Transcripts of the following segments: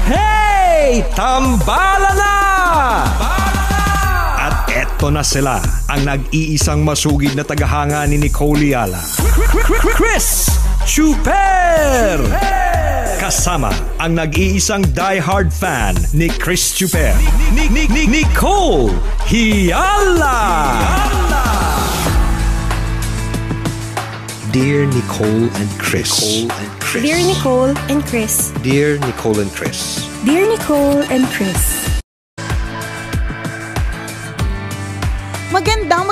Hey! Tambala na! At eto na sila, ang nag-iisang masugid na tagahanga ni Nicole Yala. Chris Chuper! Kasama ang nag-iisang die-hard fan ni Chris Chuper, Nicole Yala! Dear Nicole and Chris. Dear Nicole and Chris. Dear Nicole and Chris. Dear Nicole and Chris. Magandang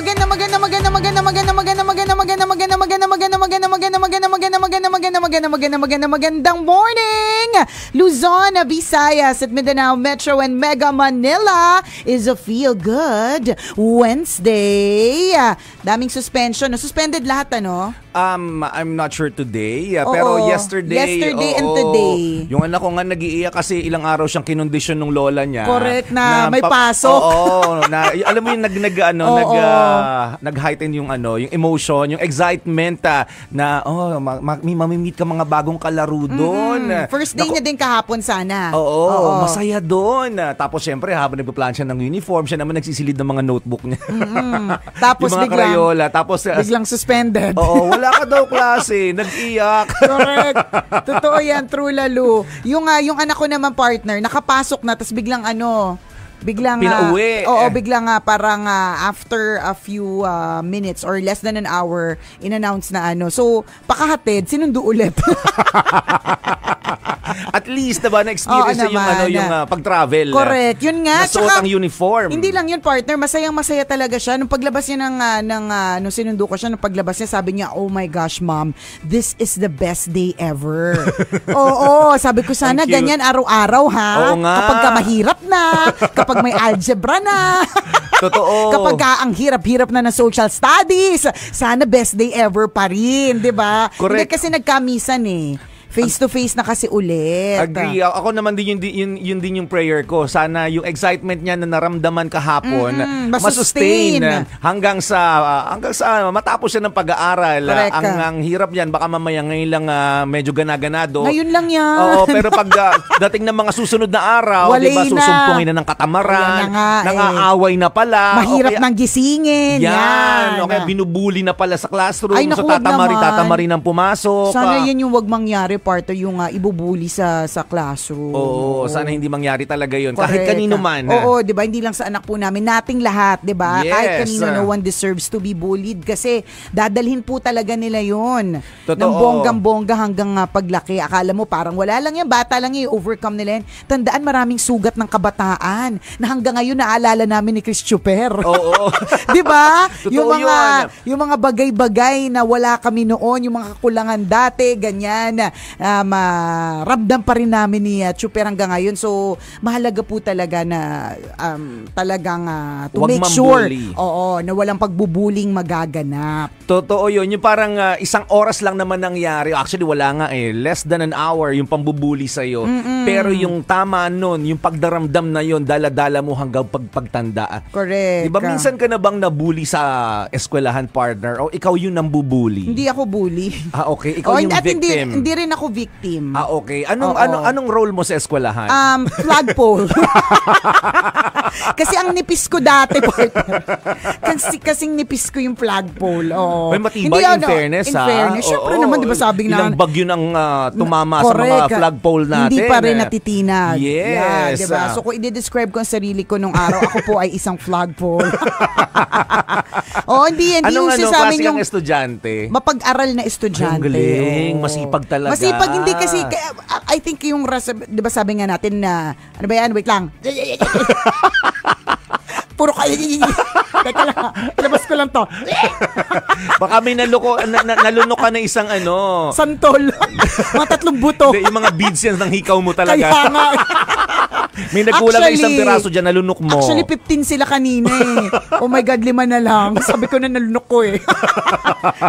morning, Luzon, Visayas at Mindanao Metro and Mega Manila is a feel good Wednesday. Daming suspension, suspended lahat I'm not sure today, pero yesterday and today. Yung anak ko nga nag-iiyak kasi ilang araw siyang kinondisyon ng lola niya. Correct na may pasok. Alam mo yung nag-heighten yung yung emotion, yung excitement na mamimit ka mga bagong kalaro doon. First day niya din kahapon sana. Masaya doon. Tapos syempre habang nagpa-plan siya ng uniform, siya naman nagsisilid ng mga notebook niya. Tapos yung mga Crayola, tapos biglang suspended. Wala ka daw klase, nag-iyak. Correct. Totoo yan, true lalo. Yung anak ko naman partner, nakapasok na, tapos biglang pinauwi. Biglang parang after a few minutes or less than an hour, in-announce na So, pakahatid, sinundo ulit. At least, diba, na-experience yung pag-travel. Correct. Yun nga. Nasuot ang uniform. Hindi lang yun, partner. Masayang-masaya talaga siya. Nung paglabas niya nung sinundo ko siya, nung paglabas niya, sabi niya, oh my gosh, mom, this is the best day ever. Sabi ko sana ganyan araw-araw, ha? Oo nga. Kapag ka mahirap na, kapag may algebra na, totoo. kapag ang hirap-hirap na ng social studies, sana best day ever pa rin, di ba? Correct. Hindi kasi nagkamisan face-to-face na kasi ulit. Agree. Ako naman din yun din yung prayer ko. Sana yung excitement niya na naramdaman kahapon, masustain hanggang sa matapos siya ng pag-aaral. Ang hirap niyan, baka mamaya ngayon lang medyo ganaganado. Ngayon lang yan. Pero pag dating ng mga susunod na araw, diba, susumpungin na ng katamaran, nangaaway na pala. Mahirap nang gisingin. Yan. Okay, binubuli na pala sa classroom. Ay, naku, tatamari nang pumasok. Sana yan yung wag mangyari, partner, yung ibubuli sa classroom. Oo, sana hindi mangyari talaga yun. Correct. Kahit kanino man. Oo, 'di ba? Hindi lang sa anak po namin, nating lahat, 'di ba? Yes. Kahit kanino, no one deserves to be bullied kasi dadalhin po talaga nila 'yon. Totoo. Ng bonggang-bongga hanggang paglaki. Akala mo parang wala lang yan, bata lang yung overcome nila yan. Tandaan, maraming sugat ng kabataan na hanggang ngayon naalala namin ni Chris Chuper. Oo. 'Di ba? Yung mga bagay-bagay na wala kami noon, yung mga kakulangan dati, ganyan. Ramdam pa rin namin ni Chuper hanggang ngayon. So, mahalaga po talaga na talagang to wag make sure na walang pagbubuling magaganap. Totoo yun. Yung parang isang oras lang naman nangyari. Actually, wala nga less than an hour yung pambubuli sa'yo. Pero yung tama nun, yung pagdaramdam na yun, dala-dala mo hanggang pagtanda. Correct. Diba minsan ka na bang nabuli sa eskwelahan, partner? O ikaw yung nambubuli? Hindi ako bully. Okay. Ikaw yung victim. Hindi rin ako victim. Okay. Anong role mo sa eskwelahan? Flagpole. Kasi ang nipis ko dati, partner. Kasing nipis ko yung flagpole. May matibay, in fairness, ha? In fairness. Siyempre naman, di ba sabi na... Ilang bagyo nang tumama sa mga flagpole natin. Hindi pa rin natitinag. Yes. Di ba? So kung i-describe ko ang sarili ko nung araw, ako po ay isang flagpole. Hindi yung sasabing yung... estudyante? Mapag-aral na estudyante. Ang galing. Masipag talaga. Masipag, hindi kasi, I think yung, di ba sabi nga natin na, ano ba yan? Wait lang. Puro kayo. Teka lang, labas ko lang to. Baka may nalunok ka na isang santol. Mga 3 buto. Yung mga beads yan ng hikaw mo talaga. Kaya nga. May nagkulang na isang piraso dyan, nalunok mo. Actually, 15 sila kanina Oh my God, 5 na lang. Sabi ko na nalunok ko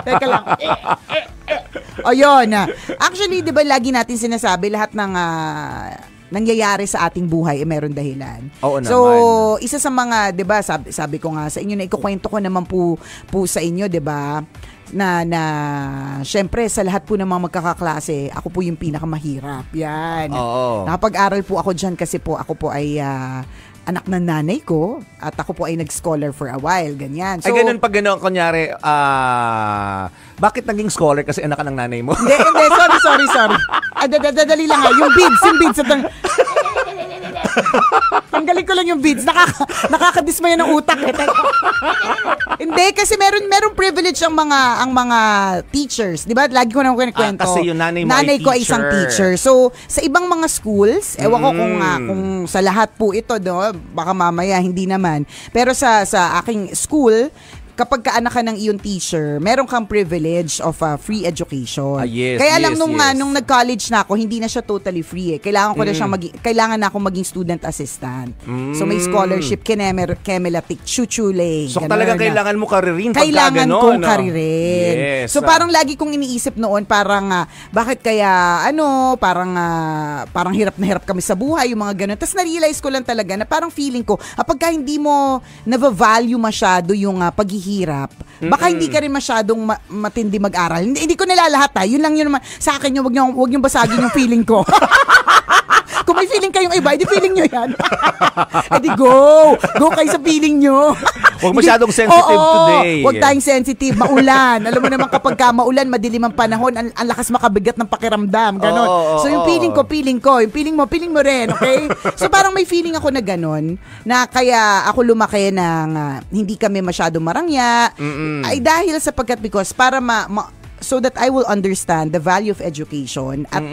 Teka lang. Ayun. Actually, di ba lagi natin sinasabi lahat ng nangyayari sa ating buhay meron dahilan. Oo naman. So, isa sa mga, 'di ba, sabi ko nga sa inyo na ikukwento ko naman po sa inyo, 'di ba? na syempre sa lahat po ng mga magkakaklase, ako po yung pinakamahirap. Yan. Oo. Nakapag-aral po ako dyan kasi po ako po ay anak ng nanay ko at ako po ay nag-scholar for a while. Ganyan. So, ay, ganun pag gano'n, kunyari, bakit naging scholar kasi anak ka ng nanay mo? Hindi, sorry. Dali lang ha. Yung beads. Tanggalin ko lang yung beads. Nakakadismaya ng utak. Hindi, kasi meron privilege ang mga teachers. Di ba? Lagi ko nang kwento. Kasi yung nanay ko ay isang teacher. So, sa ibang mga schools, ewan ko kung sa lahat po ito, baka mamaya, hindi naman. Pero sa aking school, kapag kaanak ka ng iyong teacher, meron kang privilege of free education. Yes, Kaya lang yes. nung nag-college na ako, hindi na siya totally free. Kailangan ko na siyang kailangan na akong maging student assistant. So may scholarship, Kemelatik, Chuchule. So talaga kailangan mo karirin pagka kailangan gano'n. kong karirin. Yes. So parang lagi kong iniisip noon, parang bakit kaya parang hirap na hirap kami sa buhay, yung mga gano'n. Tapos na-realize ko lang talaga na parang feeling ko, pagka hindi mo na-value masyado yung paghihirap, baka hindi ka rin masyadong matindi mag-aral. Hindi ko nilalahat yun lang yun naman. Sa akin yun, wag niyong basagin yung feeling ko. Kung may feeling kayong iba, edi feeling nyo yan. Edi go kayo sa feeling nyo. Huwag masyadong sensitive today. Huwag tayong sensitive, maulan. Alam mo naman kapag maulan, madilim ang panahon, ang lakas makabigat ng pakiramdam, ganon. So yung feeling ko, yung feeling mo rin, okay? So parang may feeling ako na ganon, na kaya ako lumaki ng hindi kami masyadong marangya, ay dahil sapagkat because para so that I will understand the value of education at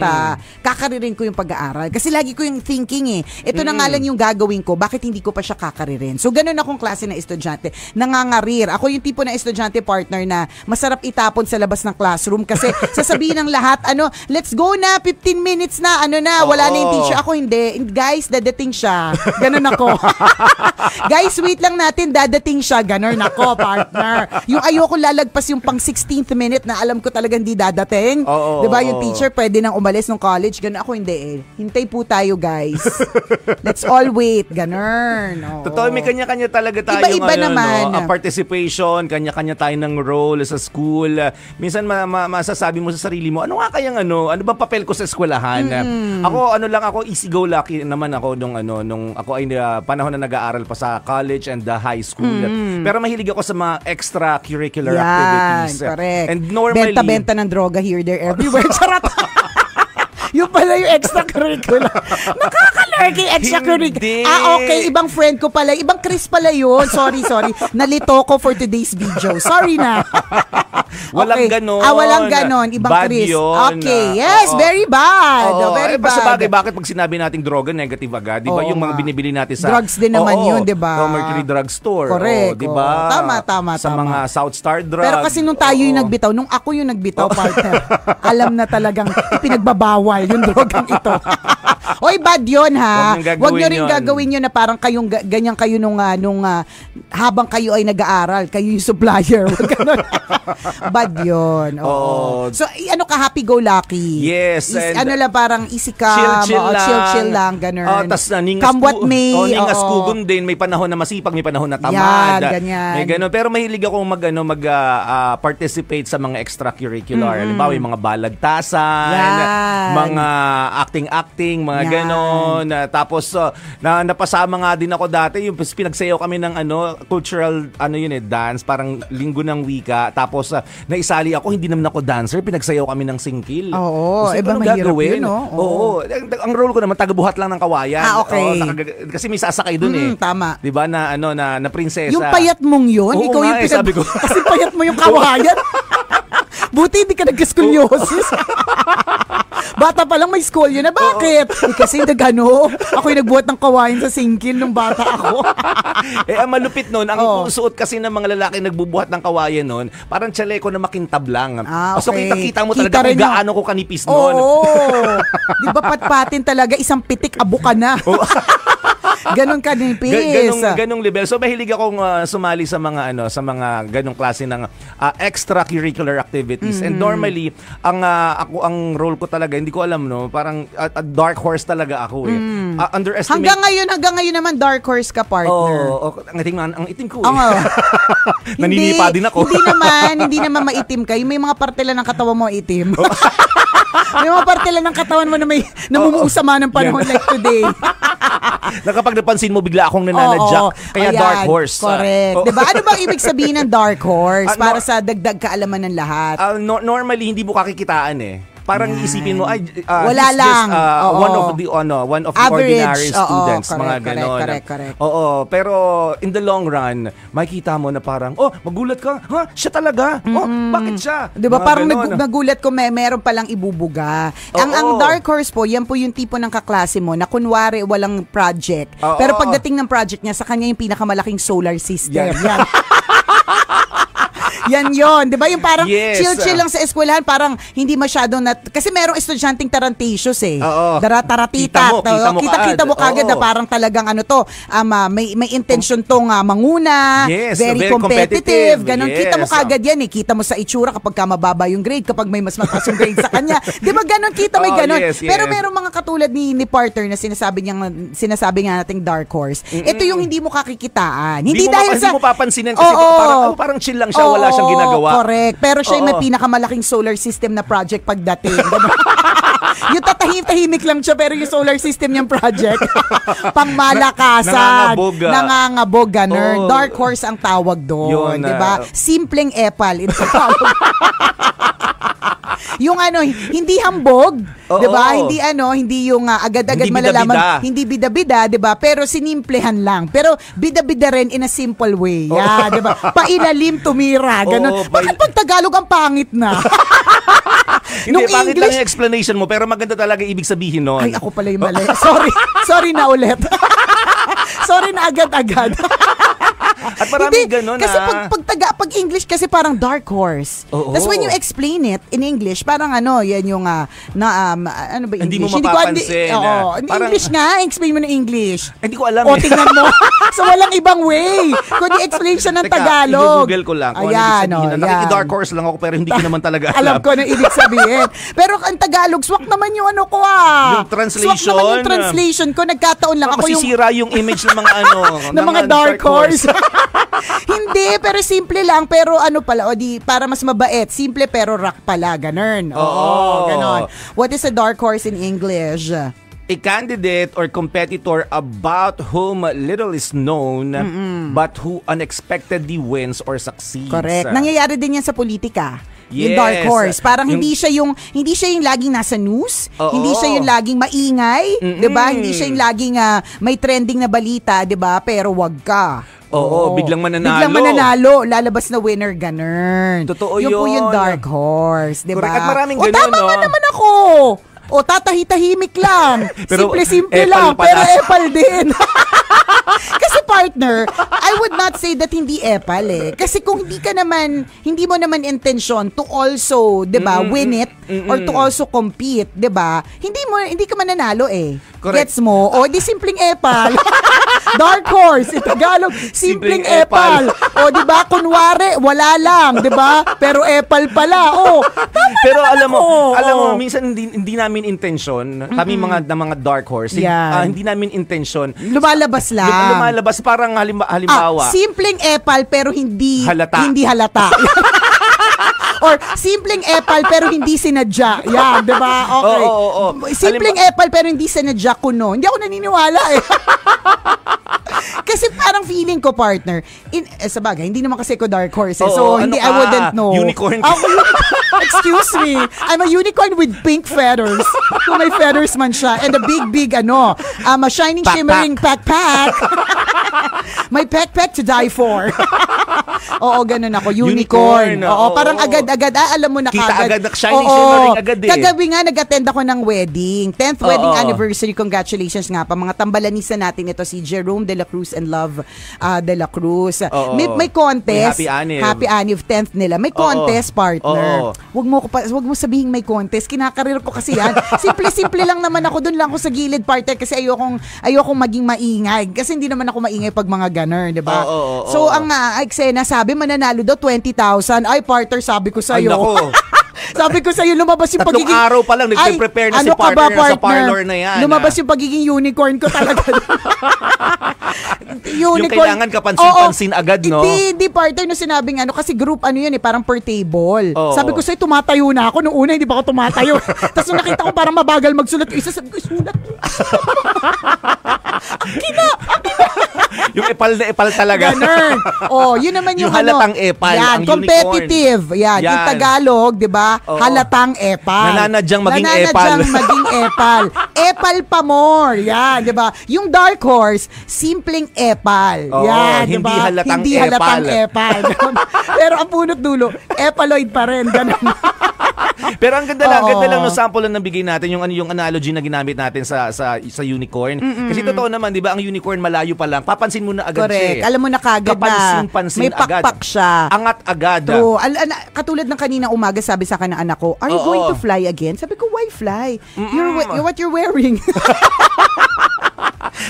kakaririn ko yung pag-aaral. Kasi lagi ko yung thinking ito na nga lang yung gagawin ko, bakit hindi ko pa siya kakaririn? So ganun akong klase na estudyante, nangangarir. Ako yung tipo na estudyante partner na masarap itapon sa labas ng classroom kasi sasabihin ng lahat, let's go na, 15 minutes na, wala na yung teacher. Ako hindi. Guys, dadating siya. Ganun ako. Guys, wait lang natin, dadating siya. Ganun ako, partner. Yung ayoko lalagpas yung pang 16th minute na alam ko talaga hindi dadating. Diba yung teacher pwede nang umalis ng college. Ganun ako hindi Hintay po tayo, guys. Let's all wait. Ganun. Totoo, may kanya-kanya talaga tayo Iba-iba naman. Participation, kanya-kanya tayo ng role sa school. Minsan masasabi mo sa sarili mo, ano nga kayang ano ba papel ko sa eskwelahan? Ako easy-go-lucky naman ako nung ako ay panahon na nag-aaral pa sa college and the high school. Pero mahilig ako sa mga extracurricular activities. Correct. And normally, benta ng droga here, there, everywhere. Charot! Yung pala yung extracurricular. Nakaka-lurking extracurricular. Okay. Ibang friend ko pala. Ibang Chris pala yun. Sorry. Nalito ko for today's video. Sorry na. Walang ganon. Walang ganon. Ibang bad Chris. Yun. Okay. Yes, very bad. Very bad. Bagay, bakit pag sinabi nating droga, negative agad? Di ba yung mga binibili natin sa... Drugs din naman yun, di ba? Mercury Drug Store. Correct. Di ba? Tama. Sa mga South Star Drug. Pero kasi nung tayo yung nagbitaw, nung ako yung nagbitaw, partner, alam na talagang pinagbabawal yung drogang ito. Oy, bad yun, ha? Huwag nyo rin gagawin yun na parang kayong ganyan kayo nung habang kayo ay nag-aaral, kayo yung supplier. Bad yun. Oo. So, happy-go-lucky. Yes. Lang parang easy calm. Chill lang. Ganun. Tas come what may. Ningas kugon din. May panahon na masipag, may panahon na tamad. Yan, ganyan. May ganun. Pero mahilig ako mag-participate sa mga extracurricular. Halimbawa, yung mga balagtasan, mga acting, mga ganon. Tapos, napasama nga din ako dati. Yung pinagsayaw kami ng cultural, dance. Parang linggo ng wika. Tapos, naisali ako, hindi naman ako dancer. Pinagsayaw kami ng singkil. Oo. Iba mahirap yun, no? Oo. Ang role ko naman, tagabuhat lang ng kawayan. Okay. Kasi may sasakay dun Tama. Diba na prinsesa. Yung payat mong yun? Oo, ikaw yung sabi ko. Kasi payat mo yung kawayan. Buti hindi ka nag-scoliosis. Bata pa lang may scolio na. Bakit? Kasi ako yung nagbuhat ng kawain sa singkil nung bata ako. Ang malupit nun, ang suot kasi ng mga lalaki nagbubuhat ng kawayan nun, parang tsaleko na makintab lang. So kita mo talaga kung gaano ko kanipis nun. Oo. Di ba patpatin talaga, isang pitik, abo ka na. Ganon kanipis. Ganong level. So mahilig akong sumali sa mga sa mga ganong klase ng extracurricular activities. And normally, ang role ko talaga, hindi ko alam, no, parang dark horse talaga ako eh. Underestimate. Hanggang ngayon naman dark horse ka, partner. Ang itim ko eh. Naninipa din ako. Hindi naman maitim ka. May mga parte lang ng katawan mo itim. May mga parte lang ng katawan mo na may namumuusama ng panahon like today. Kapag napansin mo, bigla akong nananadjak. Kaya ayan, dark horse. Correct. Diba? Ano bang ibig sabihin ng dark horse? Para sa dagdag kaalaman ng lahat. Normally, hindi mo kakikitaan eh. Parang isipin mo, wala lang. One of the ordinary students, correct, mga ganon. Correct. Oo, pero in the long run, makikita mo na parang, magulat ka, siya talaga? Bakit siya? Diba, parang nagulat ko, meron palang ibubuga. Ang dark horse po, yan po yung tipo ng kaklase mo na kunwari walang project. Pero pagdating ng project niya, sa kanya yung pinakamalaking solar system. Yan. Yan yon, 'di ba? Yung parang chill-chill lang sa eskwelahan, parang hindi masyadong kasi merong estudyanteng tarantatious eh. Taratita. Kita mo kagad na parang talagang may intention tong manguna, very competitive, ganun. Kita mo kagad yan eh. Kita mo sa itsura kapag mababa yung grade, kapag may mas mataas yung grade sa kanya. 'Di ba ganun? Kita may ganun. Pero merong mga katulad ni partner na sinasabi nga nating dark horse. Ito yung hindi mo kakikitaan. Hindi mo papansinin kasi parang chill lang siya, wala siyang ginagawa. Correct. Pero siya may pinakamalaking solar system na project pagdating. Yung tatahimik lang siya, pero yung solar system niyang project, pangmalakasan, nangangabog, ganun. Dark horse ang tawag doon. Diba? Simpleng epal. Ito tawag. Yung hindi hambog, 'di ba? Hindi yung agad-agad hindi malalaman, hindi bida-bida, 'di ba? Pero sinimplehan lang. Pero bida-bida rin in a simple way. 'di ba? Pailalim tumira, ganun. Bakit pag Tagalog ang pangit na? Hindi, pangit lang yung explanation mo, pero maganda talaga ibig sabihin noon. Ay, ako pala yung mali. Sorry na ulit. Sorry na agad-agad. At maraming ganun kasi pag English kasi parang dark horse. That's when you explain it in English, parang yan yung ano ba English? Hindi mo mapapansin. English nga, explain mo na English. Hindi ko alam. Tingnan mo. So walang ibang way. Kundi explain siya ng Tagalog. I-google ko lang. Ayan, Nakiki-dark horse lang ako pero hindi ko naman talaga alam. Alam ko na ibig sabihin. Pero ang Tagalog, swak naman yung Yung translation. Swak naman yung translation ko. Nagkataon lang ako masisira yung image ng mga ng mga dark horse. Hindi, pero simple lang. Pero pala, para mas mabait. Simple pero rock pala. Ganun. Ganon. What is a dark horse in English? A candidate or competitor about whom little is known but who unexpectedly wins or succeeds. Correct. Nangyayari din yan sa politika. Yung dark horse. Parang hindi siya yung laging nasa news, hindi siya yung laging maingay, 'di ba? Hindi siya yung laging may trending na balita, 'di ba? Pero wag ka. Biglang mananalo. Lalabas na winner, ganun. Totoo yun. Yung po yung dark horse, di ba? At maraming ganun, tama nga naman ako. Tatahimik lang. Simple lang, pero epal din. Kasi partner, I would not say that hindi epal eh. Kasi kung hindi mo naman intention to also, 'di ba, win it or to also compete, 'di ba? Hindi ka mananalo eh. Correct. Gets mo? Di simpleng epal. Dark horse, Tagalog, simpleng epal. 'Di ba? Kunwari, wala lang, 'di ba? Pero epal pala. Pero alam mo, minsan hindi namin intention, kami mga dark horse, hindi namin intention. Lumalabas lang. Lumalabas parang halimbawa. Simpleng epal pero hindi halata. Or simpleng epal pero hindi sinadya. Yan, 'di ba? Okay. Simpleng epal pero hindi sinadya kuno. Hindi ako naniniwala eh. Kasi parang feeling ko, partner, sa bagay, hindi naman kasi ko dark horse eh. So, I wouldn't know. Unicorn. Excuse me. I'm a unicorn with pink feathers. Kung may feathers man siya. And a big, a shining, shimmering pack. My pack to die for. Oo, ganun ako. Unicorn. Oo, parang agad-agad. Alam mo na kita kagad. agad, shiny agad eh. Kagabi nga, nag-attend ako ng wedding. 10th wedding anniversary. Congratulations nga pa. Mga tambalanisa natin ito, si Jerome de la Cruz and Love de la Cruz. May contest. May Happy Anniv 10th nila. May contest, partner. Wag mo sabihin may contest. Kinakarir ko kasi yan. Simple-simple lang naman ako. Doon lang ako sa gilid, partner, kasi ayokong maging maingay. Kasi hindi naman ako maingay pag mga ganun, di ba? So, ang eksena, sabi, mananalo daw 20,000. Ay, partner, sabi ko sa'yo. Sabi ko sa'yo, lumabas yung pagiging... Tatlong araw pa lang, nagpe-prepare na si partner sa parlor na yan. Lumabas yung pagiging unicorn ko talaga. Yung kailangan kapansin-pansin agad, no? Hindi, partner, no, sinabing kasi group yun parang per table. Sabi ko sa'yo, tumatayo na ako. Nung una, hindi pa ako tumatayo. Tapos nung nakita ko parang mabagal magsulat yung isa, sabi ko, sulat. Yung epal na epal talaga. Ganun. Yun naman yung halatang epal, yan, ang competitive. Yan. Yung Tagalog, di ba? Halatang epal. Nananadyang maging epal. Nananadyang maging epal. Epal pa more. Yan, di ba? Yung dark horse, simpleng epal. Yan, di ba? Hindi halatang epal. Pero ang punot dulo, epaloid pa rin. Ganun. Pero ang ganda lang no sample lang nabigay natin yung analogy na ginamit natin sa unicorn. Kasi totoo naman, 'di ba, ang unicorn malayo pa lang, papansin mo na agad siya. Alam mo na kagad na. May pakpak siya. Angat agad. True. Katulad ng kanina umaga, sabi sa akin ng anak ko, "Are you going to fly again?" Sabi ko, "Why fly? What you're wearing?"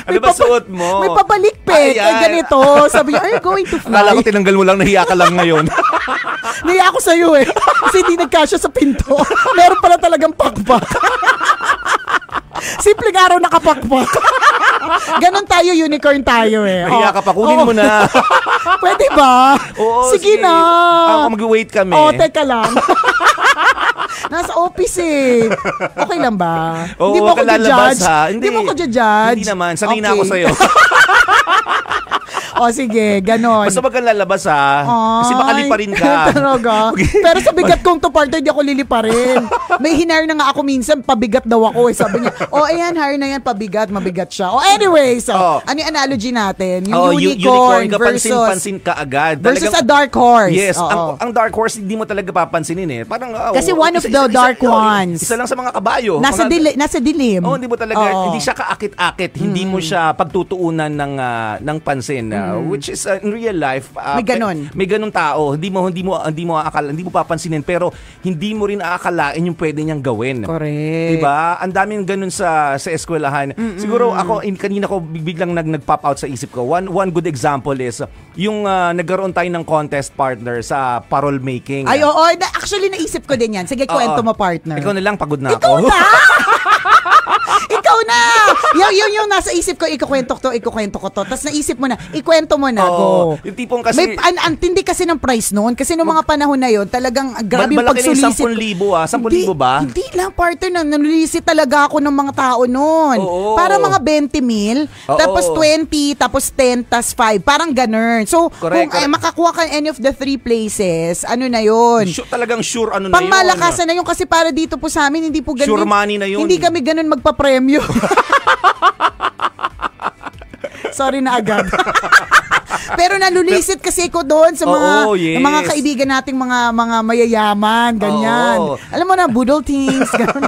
Ano ba suot mo? May pabalikpit. Ay, ganito. Sabi niya, "Are you going to fly?" Akala ko tinanggal mo lang, nahiya ka lang ngayon. Nahiya ako sa'yo kasi hindi nagkasya sa pinto. Meron pala talagang pakpak. Simpleng araw nakapakpak. Ganon tayo, unicorn tayo Nahiya ka pa, kunin mo na. Pwede ba? Sige na. Mag-wait kami. Teka lang. Nasa office Okay lang ba? Hindi mo ako lalabas, judge. Hindi mo ako judge. Hindi naman, sanay na ako sa'yo. Sige, ganon. Basta wag kang lalabas kasi baka liparin ka. Pero sa bigat kong to, partner, di ako liliparin. May hinire na nga ako minsan, pabigat daw ako Sabi niya, ayan, hire na yan, pabigat, mabigat siya. Anyway, ano yung analogy natin? Yung unicorn versus... Kapansin-pansin ka agad. Versus a dark horse. Yes, ang dark horse, hindi mo talaga papansinin Parang, kasi one of the dark ones. Isa lang sa mga kabayo. Nasa dilim. Hindi mo talaga, hindi siya kaakit-akit. Hindi mo siya pagtutuunan ng pansin. Which is in real life may ganun tao, hindi mo papansinin, pero hindi mo rin aakalain yung pwede niyang gawin. Correct. Diba? Ang daming ganun sa eskwelahan. Siguro ako kanina ko biglang nag-pop out sa isip ko. One good example is yung nagkaroon tayo ng contest, partner, sa parol making. Ay, actually naisip ko din yan. Sige, kwento mo, partner. Ikaw na lang, pagod na Ikaw ako. Na? Ikaw na! Yung nasa isip ko, ikukwento ko to. Tapos naisip mo na, ikwento mo na, go. Yung tipong kasi... Antindi kasi ng price noon. Kasi noong mga panahon na yun, talagang grabe yung pagsulisit. Malaki na 10,000 ba? Hindi lang, partner, nanulisit talaga ako ng mga tao noon. Para mga 20,000, tapos 20, tapos 10, tapos 5. Parang ganun. So, kung makakuha ka any of the 3 places, ano na yun? Talagang sure na yun. Pangmalakasan na yun kasi para dito po sa amin, hindi po ganun. Sure money na yun. Hindi kami ganun magpa-premyo. Sorry na agad. Pero nalulisit kasi ko doon sa mga kaibigan nating mga mayayaman, ganyan. Alam mo na, boodle things, ganun.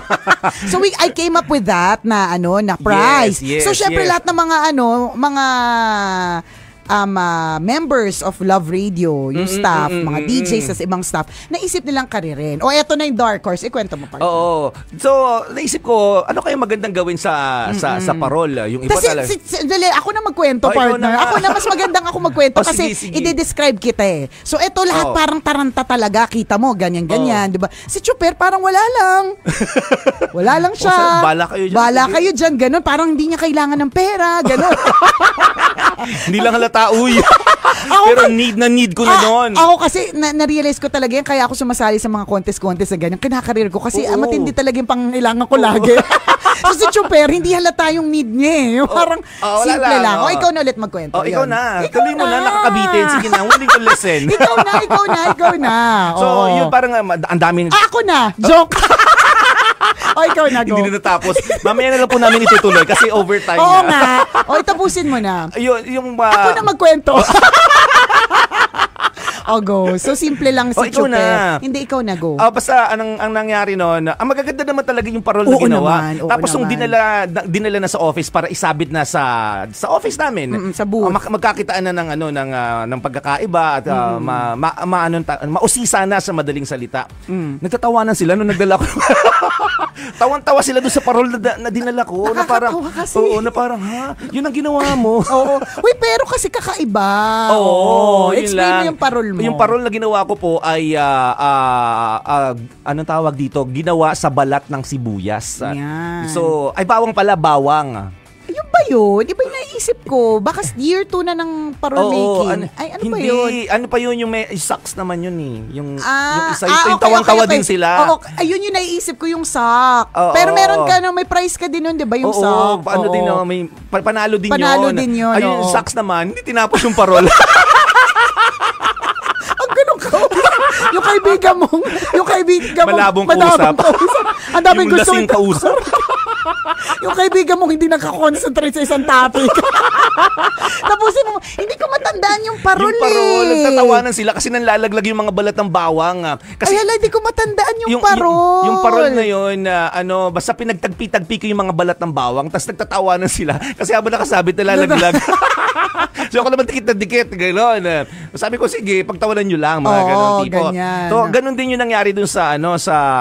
So I came up with that na prize. So syempre lahat ng mga members of Love Radio, yung staff, mga DJs sa ibang staff, naisip nilang karirin. Eto na yung dark horse. Ikwento mo, partner. So, naisip ko, ano kaya magandang gawin sa parol? Yung iba talaga. Ako na magkwento, partner. Ako na, mas magandang ako magkwento kasi i-describe kita So, eto lahat parang taranta talaga. Kita mo, ganyan-ganyan, di ba? Si Chuper, parang wala lang. Wala lang siya. Bala kayo dyan. Ganun. Parang hindi niya kailangan ng pera. Ganun. Hindi lang halata, pero need ko na noon. Ako kasi, na-realize ko talaga yan, kaya ako sumasali sa mga contest sa ganyan. Kinakarir ko kasi matindi talaga yung pangailangan ko lagi. So si Chuper, hindi halata yung need niya Parang simple lang. Ikaw na ulit magkwento. Ikaw na. Tuloy mo na, nakakabitin. Sige na, willing to listen. ikaw na. So, yun parang ang daming... Ako na! Joke! Ikaw na, go. Hindi na natapos. Mamaya na lang po namin itutuloy kasi overtime Oo nga. Tapusin mo na. Yung Ako na magkwento. Go. So, simple lang si ikaw Chupe. na. Hindi, ikaw na, go. Basta, ang nangyari noon, ang magaganda naman talaga yung parol na ginawa. Tapos, nung dinala na sa office para isabit na sa office namin. Sa booth. Magkakitaan na ng pagkakaiba at mausisa na sa madaling salita. Nagtatawanan sila nung nagdala ko. Tawan-tawa sila doon sa parol na dinala ko. Nakakatawa kasi. Na parang, yun ang ginawa mo. Oo. Uy, pero kasi kakaiba. Explain mo yung parol mo. Yung parol na ginawa ko po ay, anong tawag dito? Ginawa sa balat ng sibuyas. Yan. So, ay bawang pala, bawang. Yung ba yun? Iba yung naisip ko. Baka year 2 na ng parol making. Ano ba yun? Ano pa yun? Yung may sucks naman yun eh. Yung isa, yung okay, tawang-tawa din sila. Ayun yung naisip ko, yung sock. Pero meron ka, may price ka din nun, di ba? Yung sock. May panalo din panalo yun. Din yun. Ayun, yung sucks naman, hindi tinapos yung parol. Ang ganun ka. Yung kaibigan mong malabong kausap. Ang daming gusto yung kausap. Yung kaibigan mo hindi nakakonsentrate sa isang topic. Tapusin mo, hindi ko matandaan yung parol. Yung parol, nagtatawanan sila kasi nanlalaglag yung mga balat ng bawang. Kasi hindi ko matandaan yung parol. Yung parol na yun, basta pinagtagpi-tagpi ko yung mga balat ng bawang, tapos nagtatawanan sila kasi habang nakasabit nalalaglag. So ako naman dikit na dikit, gano'n. Sabi ko, sige, pagtawanan nyo lang, mga gano'n tipo. Ganyan. So, gano'n din yung nangyari dun sa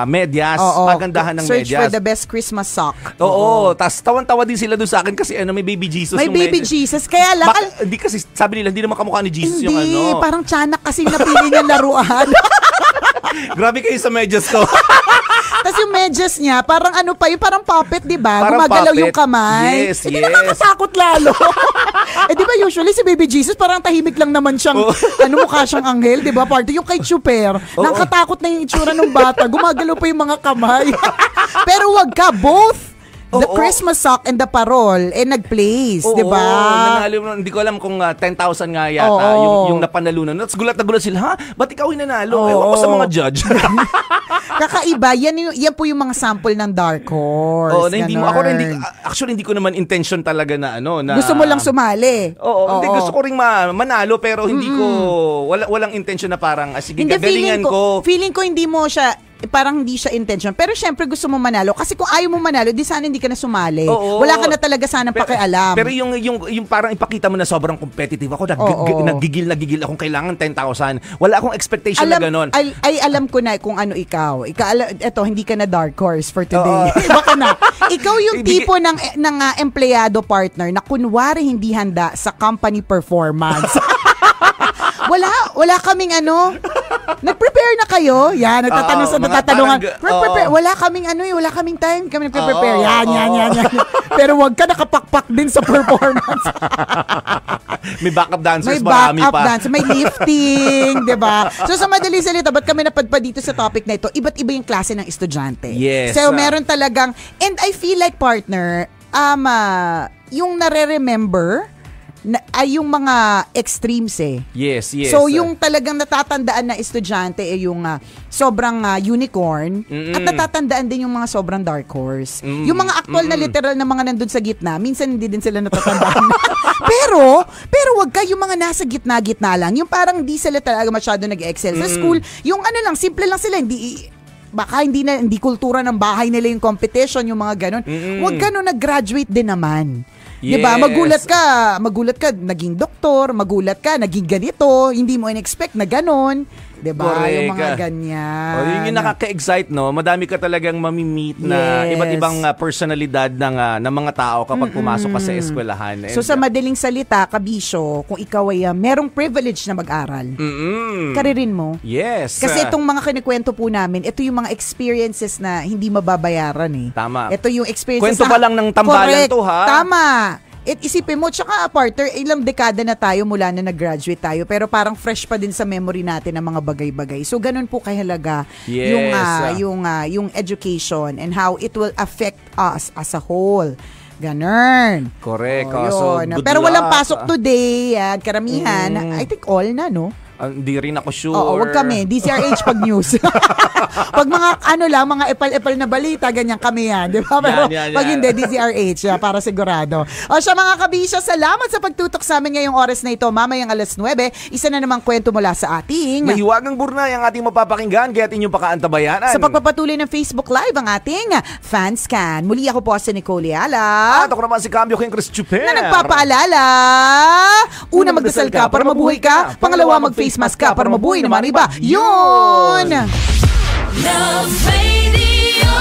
medyas, pagandahan ng search medyas. for the best Christmas sock. Tapos tawan-tawa din sila dun sa akin kasi may baby Jesus. May baby Jesus, kaya lang. Hindi kasi, sabi nila, hindi naman kamukha ni Jesus yung Hindi, parang tiyanak kasi napili niya laruan. Grabe kayo sa medyas to. Tapos yung medyas niya, parang parang puppet, di ba? Parang gumagalaw puppet. yung kamay. Yes. Nakakatakot lalo. Di ba usually si Baby Jesus, parang tahimik lang naman siyang, mukha siyang anghel, di ba? Party yung kay Chuper, nakakatakot na yung itsura ng bata. Gumagalaw pa yung mga kamay. Pero wag ka, both. The Christmas sock and the parol, nag-place, di ba? Nanalo, hindi ko alam kung 10,000 nga yata yung napanalunan. Tapos gulat na gulat sila, ba't ikaw yung nanalo? Ewan ko sa mga judge. Kakaiba, yan po yung mga sample ng Dark Horse. Hindi ko naman intention talaga na na gusto mo lang sumali. Hindi, gusto ko ring manalo pero hindi ko, walang intention na parang, sige, gagalingan ko. Feeling ko hindi mo siya, parang hindi siya intention. Pero syempre gusto mo manalo. Kasi kung ayaw mo manalo, di sana hindi ka na sumali. Wala ka na talaga sanang pakialam. Pero yung parang ipakita mo na sobrang competitive ako, nagigil akong kailangan 10,000. Wala akong expectation na gano'n. Alam ko na kung ano ikaw. Eto, hindi ka na Dark Horse for today. Iba ka na. Ikaw yung tipo ng empleyado partner na kunwari hindi handa sa company performance. Wala kaming nag-prepare na kayo? Yan, nagtatanong sa natatanungan. Wala kaming time. Kami nag-prepare. Yan. Pero wag ka nakapakpak din sa performance. May backup dancers, marami pa. May lifting, di ba? So sa madaling salita, ba't kami napadpa dito sa topic na ito? Iba't iba yung klase ng estudyante. Yes. So meron talagang, and I feel like partner, yung nare-remember, ay yung mga extremes Yes. So yung talagang natatandaan na estudyante yung sobrang unicorn at natatandaan din yung mga sobrang dark horse. Yung mga actual na literal na mga nandun sa gitna, minsan hindi din sila natatandaan. pero wag ka yung mga nasa gitna lang. Yung parang di sila talaga masyado nag-excel sa school. Yung lang, simple lang sila, baka hindi kultura ng bahay nila yung competition, yung mga ganun. Wag ka nag-graduate din naman. Yes. Diba? Magulat ka, naging doktor, magulat ka, naging ganito, hindi mo in-expect na ganon. Diba? Correct. Yung mga ganyan. Yun yung nakaka-excite, no? Madami ka talagang mamimit na iba't ibang personalidad ng mga tao kapag pumasok ka sa eskwelahan. So sa madaling salita, kabisyo, kung ikaw ay merong privilege na mag-aral, karirin mo. Yes. Kasi itong mga kinikwento po namin, ito yung mga experiences na hindi mababayaran Tama. Ito yung experiences kwento pa lang ng tambalan to, ha? Tama. Isipin mo, tsaka partner, ilang dekada na tayo mula na nag-graduate tayo, pero parang fresh pa din sa memory natin ang mga bagay-bagay. So, ganun po kahalaga yung education and how it will affect us as a whole. Ganun. Correct. So, pero walang pasok today, karamihan, I think all na, no? Hindi rin ako sure. Oo, wag kami. DZRH pag news. Pag mga mga epal-epal na balita, ganyan kami yan. Di ba? Pero pag hindi, DZRH, para sigurado. O siya mga kabisya, salamat sa pagtutok sa amin ngayong oras na ito. Mamayang 9:00, isa na namang kwento mula sa ating Mahiwagang Burnay ang ating mapapakinggan, kaya inyong pakaantabayanan. Sa pagpapatuloy ng Facebook Live, ang ating Fanscan. Muli ako po si Nicole Yala. At ako naman si Cambio King Chris Chuper. Na nagpapaalala, una magdasal ka para mabuhay ka, pangalawa mag-face mask ka para mabuhay naman iba. Yun! Love Radio.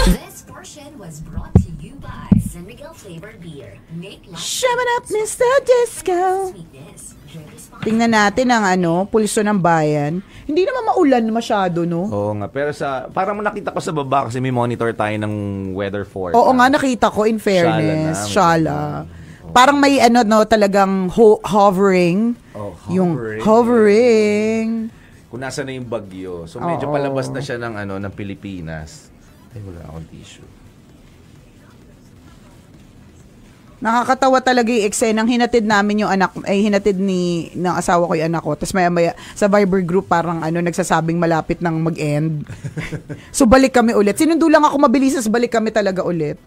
This portion was brought to you by San Miguel Flavored Beer. Make life Shove it up, Mr. Disco. sweetness. Drink responsibly. Tingnan natin ang pulso ng bayan. Hindi naman maulan masyado, no? Oo nga, pero parang nakita ko sa baba kasi may monitor tayo ng weather forecast. Oo nga, nakita ko, in fairness. Shala. Parang may talagang hovering. Oh, Yung hovering. Kung nasa na yung bagyo. So medyo palabas na siya ng Pilipinas. Ay, wala akong tissue. Nakakatawa talaga yung eksenang hinatid namin yung hinatid ng asawa ko yung anak ko. Tapos maya sa Viber group parang nagsasabing malapit nang mag-end. So balik kami ulit. Sinundo lang ako mabilis, balik kami talaga ulit.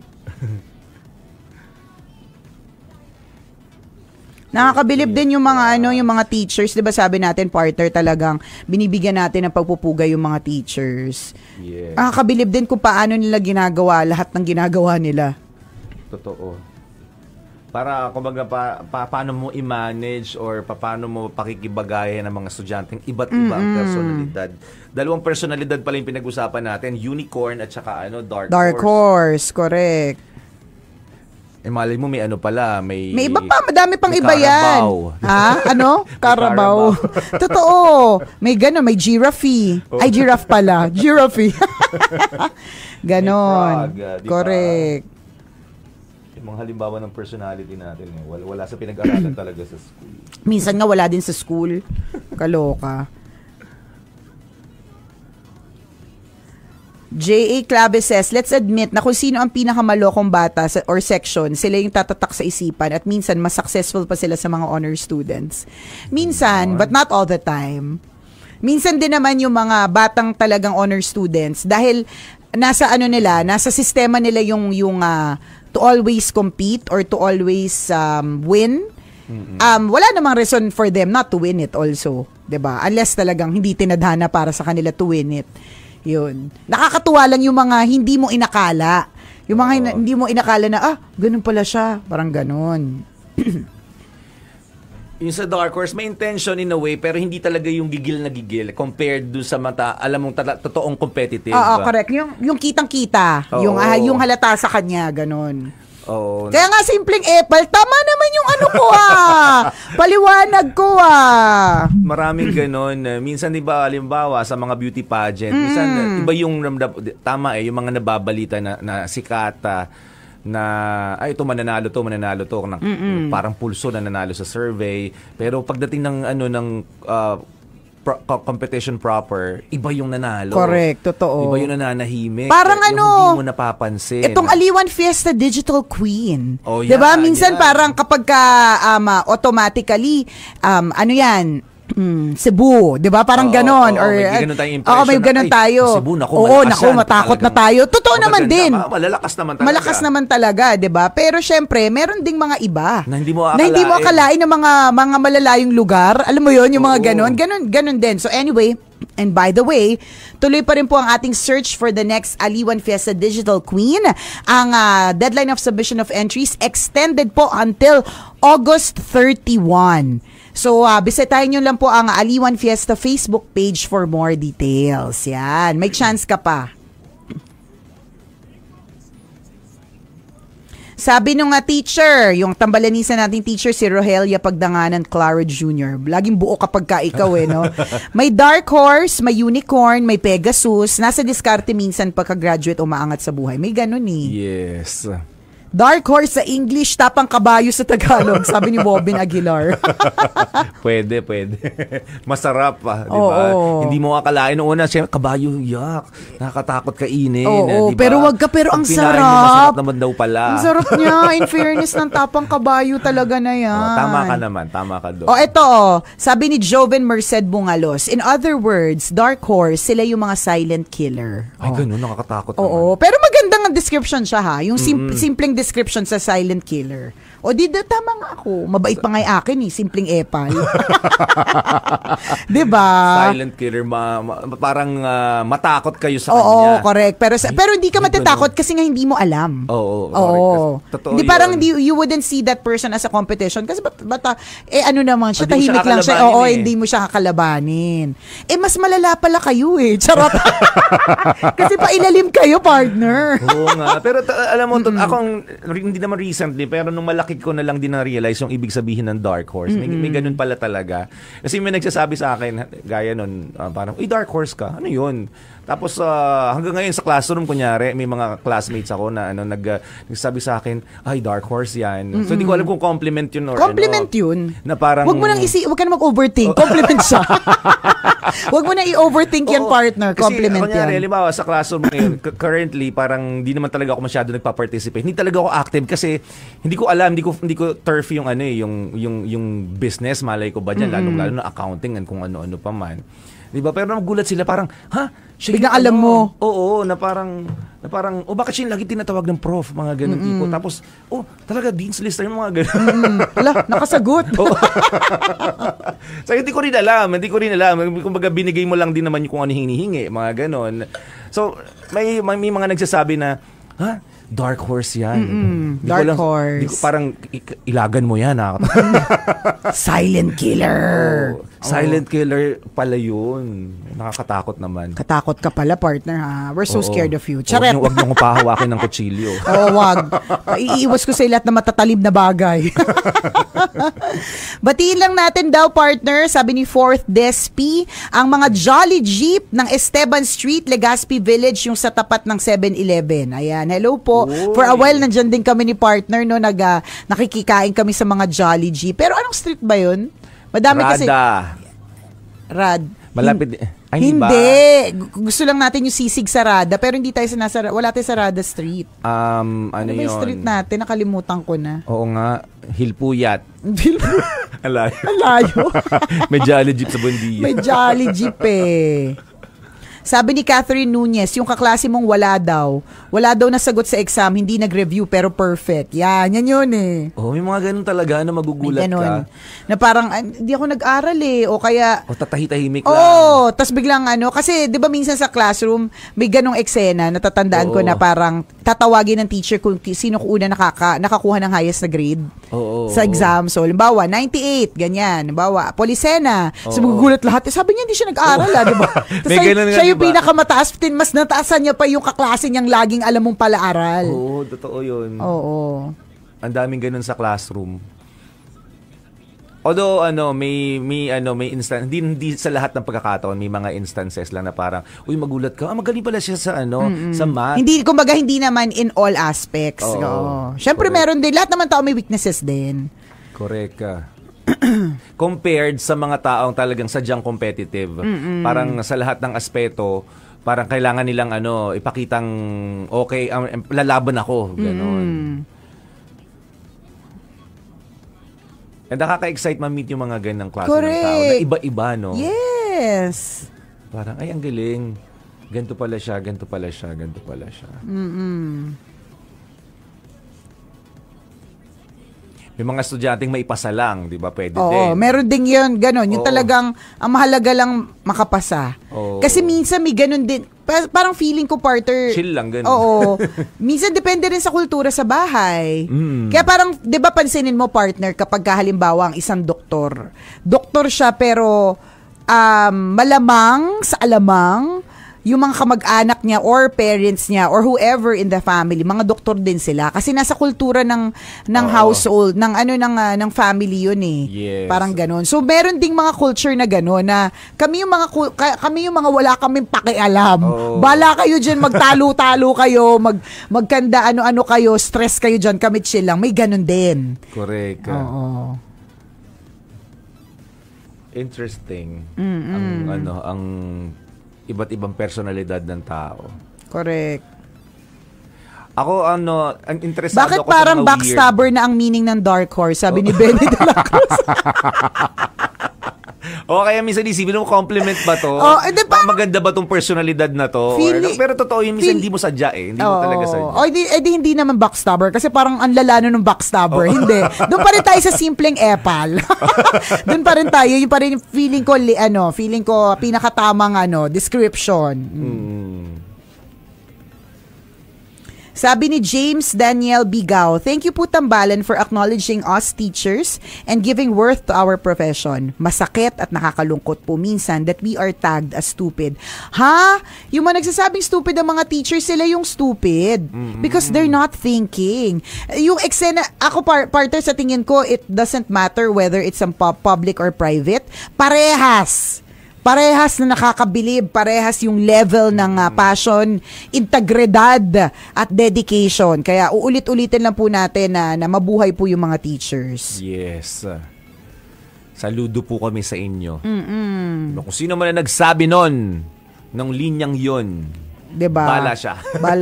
Nakakabilib din yung mga yung mga teachers, 'di ba? Sabi natin partner talagang binibigyan natin ng pagpupugay yung mga teachers. Yes. Nakakabilib din kung paano nila ginagawa lahat ng ginagawa nila. Totoo. Para kumbaga paano mo i-manage or paano mo pakikibagayan ng mga estudyanteng iba't ibang personalidad. Dalawang personalidad pala yung pinag-usapan natin, unicorn at saka dark horse. Correct. Malay mo may pala, may iba pa, madami pang may iba yan. Carabao. Carabao. Totoo. May may giraffe. Ay, giraffe pala. Giraffe. Ganon. May frog, correct. Yung mga halimbawa ng personality natin, wala sa pinag-aralan talaga sa school. Minsan nga wala din sa school. Kaloka. J.A. Clave says, let's admit na kung sino ang pinakamalokong bata or section, sila yung tatatak sa isipan at minsan mas successful pa sila sa mga honor students. Minsan, but not all the time. Minsan din naman yung mga batang talagang honor students dahil nasa nasa sistema nila yung to always compete or to always win. Wala namang reason for them not to win it also, 'di ba? Unless talagang hindi tinadhana para sa kanila to win it. Yun. Nakakatuwa lang yung mga hindi mo inakala. Yung mga hindi mo inakala na, ganun pala siya. Parang ganun. Yung sa dark horse, may intention in a way, pero hindi talaga yung gigil na gigil compared do sa alam mong totoong competitive. Oo, correct. Yung kitang-kita. Oo. Yung halata sa kanya, ganun. Oo. Kaya nga, simpleng epal, tama naman yung ko paliwanag ko Maraming ganon. Minsan, di ba, halimbawa, sa mga beauty pageant, minsan, iba yung, tama yung mga nababalita na sikata, na, ito mananalo to, parang pulso na nanalo sa survey. Pero pagdating ng competition proper, iba yung nanalo. Correct, totoo. Iba yung nananahimik. Parang yung hindi mo napapansin. Itong Aliwan Fiesta Digital Queen. Oh, 'Di ba? Minsan parang kapag automatically Cebu, 'di ba? Parang ganon or may ganon tayong impression. may ganon tayo. Cebu, naku, matakot na tayo. Totoo naman din. Malalakas naman talaga. Malakas naman talaga, 'di ba? Pero syempre, meron ding mga iba na hindi mo akalain ng mga malalayong lugar. Alam mo 'yon, yung mga ganon din. So anyway, and by the way, tuloy pa rin po ang ating search for the next Aliwan Fiesta Digital Queen. Ang deadline of submission of entries extended po until August 31. So, bisitahin nyo lang po ang Aliwan Fiesta Facebook page for more details. Yan. May chance ka pa. Sabi nung teacher, yung tambalanisan nating teacher, si Rogelia Pagdanganan Clara Jr. Laging buo kapag ka ikaw no? May dark horse, may unicorn, may Pegasus. Nasa diskarte minsan pagka-graduate umaangat sa buhay. May ganun Yes. Dark horse sa English, tapang kabayo sa Tagalog, sabi ni Bobin Aguilar. Pwede. Masarap pa, di ba? Hindi mo akalain noong una, siya, kabayo, yak. Nakakatakot kainin. Oo, diba? pero wag ka, pero ang sarap. Masarap naman daw pala. Ang sarap niya. In fairness ng tapang kabayo talaga na yan. Tama ka naman. Tama ka doon. Ito. Sabi ni Joven Merced Bungalos, in other words, dark horse, sila yung mga silent killer. Ay, ganun. Nakakatakot naman. Oo, pero magandang description siya ha. Yung simpleng description sa silent killer. O tama nga ako. Mabait pa nga yung akin simpleng epal. Diba? Silent killer, parang matakot kayo sa kanya. Oo, correct. Pero hindi ka matatakot kasi nga hindi mo alam. Oo. Hindi parang you wouldn't see that person as a competition kasi ano naman siya, tahimik lang siya. Oo, hindi mo siya kakalabanin. Mas malala pala kayo Charot. Kasi pailalim kayo, partner. Oo nga. Pero alam mo, hindi naman recently, pero nung malaki ko na lang din na-realize yung ibig sabihin ng dark horse. May ganun pala talaga. Kasi may nagsasabi sa akin, gaya nun, parang, dark horse ka? Ano yun? Tapos hanggang ngayon sa classroom, kunyari, may mga classmates ako na nagsasabi sa akin, dark horse yan. So hindi ko alam kung compliment yun or compliment yun. Na parang, wag mo na mag-overthink. Compliment siya. Wag mo na i-overthink yan, partner. Compliment kasi, yan. Halimbawa, sa classroom ngayon, currently, parang hindi naman talaga ako masyado nagpa-participate. Hindi talaga ako active kasi hindi ko alam, hindi ko turf yung yung business, malay ko ba dyan, lalo na accounting and kung ano-ano pa man. Diba? Pero nagulat sila parang, biglang alam mo. Oo, na parang, bakit siya lagi tinatawag ng prof, mga ganun tipo. Tapos, talaga, Dean's List yung mga ganun. Nakasagot. So, hindi ko rin alam. Kumbaga, binigay mo lang din naman kung ano hinihingi, mga ganun. So, may mga nagsasabi na, dark horse yan. Dark horse. Parang ilagan mo yan. Silent killer. Silent killer pala yun. Nakakatakot naman. Katakot ka pala, partner ha. We're so scared of you. Charet. Huwag niyo ko pahawakin ng kutsilyo. Oo, wag. Iiwas ko sa lahat na matatalib na bagay. Batiin lang natin daw, partner, sabi ni 4th Despi, ang mga Jolly Jeep ng Esteban Street, Legazpi Village, yung sa tapat ng 7-Eleven. Ayan, hello po. Oy. For a while, nandyan din kami ni partner, no, nakikikain kami sa mga Jolly Jeep. Pero anong street ba yun? Madami kasi. Rad. Malapit. Ay, hindi. Gusto lang natin yung sisig sa Rada, pero hindi tayo wala tayo sa Rada Street. Ano ba yung street natin? Nakalimutan ko na. Oo nga. Hilpuyat. Alayo. May Jolly Jeep sa Buendia. May Jolly Jeep Sabi ni Catherine Nunez, yung kaklase mong wala daw nasagot sa exam, hindi nag-review pero perfect. Yan yun May mga ganun talaga na magugulat ka. Na parang, hindi ako nag-aral o kaya... O tatahi-tahimik lang. Oo, tas biglang kasi di ba minsan sa classroom, may ganong eksena, natatandaan ko na parang tatawagin ng teacher kung sino una nakakuha ng highest na grade sa exam. So, limbawa, 98, ganyan. Limbawa, Policena. So, magugulat lahat. Sabi niya, hindi siya nag-aral, di ba? Siya yung pinakamataas, mas nataasan niya pa yung kaklase niyang laging alam mong pala-aral. Oo, totoo yun. Oo. Ang daming ganun sa classroom. Although may instance, hindi sa lahat ng pagkakataon may mga instances lang na parang magulat ka. Magaling pala siya sa sa math. Kumbaga hindi naman in all aspects. Syempre meron din, lahat naman tao may weaknesses din. Correct ka. Compared sa mga taong talagang sadyang competitive. Parang sa lahat ng aspeto, parang kailangan nilang ipakitang okay, lalaban ako, gano'n. And nakaka-excite ma-meet yung mga ganang klase ng tao na iba-iba, no? Yes. Parang, ang galing. Ganito pala siya. May mga estudyanteng maipasa lang, di ba? Pwede din. Oo, meron din yun, gano'n. Yung talagang, ang mahalaga lang makapasa. Kasi minsan may gano'n din. Parang feeling ko, partner. Chill lang, gano'n. Oo. Minsan depende rin sa kultura sa bahay. Kaya parang, di ba pansinin mo, partner, kapag halimbawa ang isang doktor siya pero malamang sa alamang, yung mga kamag-anak niya or parents niya or whoever in the family, mga doktor din sila kasi nasa kultura ng household, ng family yun eh. Yes. Parang gano'n. So meron ding mga culture na gano'n na kami yung mga wala kaming pakialam. Bala kayo diyan, magtalo-talo kayo, magkanda ano-ano kayo, stress kayo diyan, kami chill lang. May gano'n din. Correct. Oo. Interesting. Ang iba't ibang personalidad ng tao. Correct. Ako, ang interesado Bakit ako parang sa mga backstabber na ang meaning ng dark horse? Sabi ni Benny de la Cruz. Kaya minsan isipin mo, compliment ba to? Maganda ba tong personalidad na to? Pero totoo yun, minsan hindi mo sadya eh. Hindi mo talaga sadya. Hindi naman backstabber kasi parang ang lalano ng backstabber. Hindi. Doon pa rin tayo sa simpleng epal. Doon pa rin tayo. Yung pa rin feeling ko pinakatamang description. Sabi ni James Daniel Bigao, thank you po Tambalan for acknowledging us teachers and giving worth to our profession. Masakit at nakakalungkot po minsan that we are tagged as stupid. Yung mga nagsasabing stupid ang mga teachers, sila yung stupid. Because they're not thinking. Yung eksena, ako partner sa tingin ko, it doesn't matter whether it's public or private. Parehas na nakakabilib, parehas yung level ng passion, integridad at dedication. Kaya uulit-ulitin lang po natin na mabuhay po yung mga teachers. Yes. Saludo po kami sa inyo. Kung sino man na nagsabi nun, ng linyang yon, diba? Bala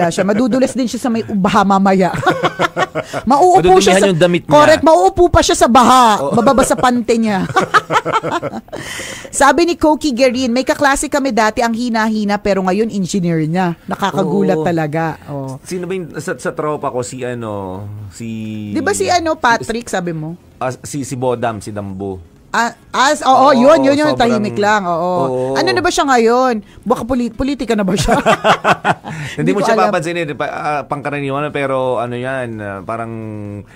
siya. Madudulas din siya sa may baha mamaya. Mauupo siya sa yung damit niya. Correct, mauupo pa siya sa baha. Mababa sa pante niya. Sabi ni Koki Guerin, may kaklase kami dati ang hina-hina pero ngayon engineer niya. Nakakagulat talaga. Sino ba yung sa tropa ko si Di ba si Patrick sabi mo? Si Bodam, si Dambo. Yun, tahimik lang. Ano na ba siya ngayon? Baka politika na ba siya? Hindi mo siya papansinin, pangkaraniwan, pero yan, parang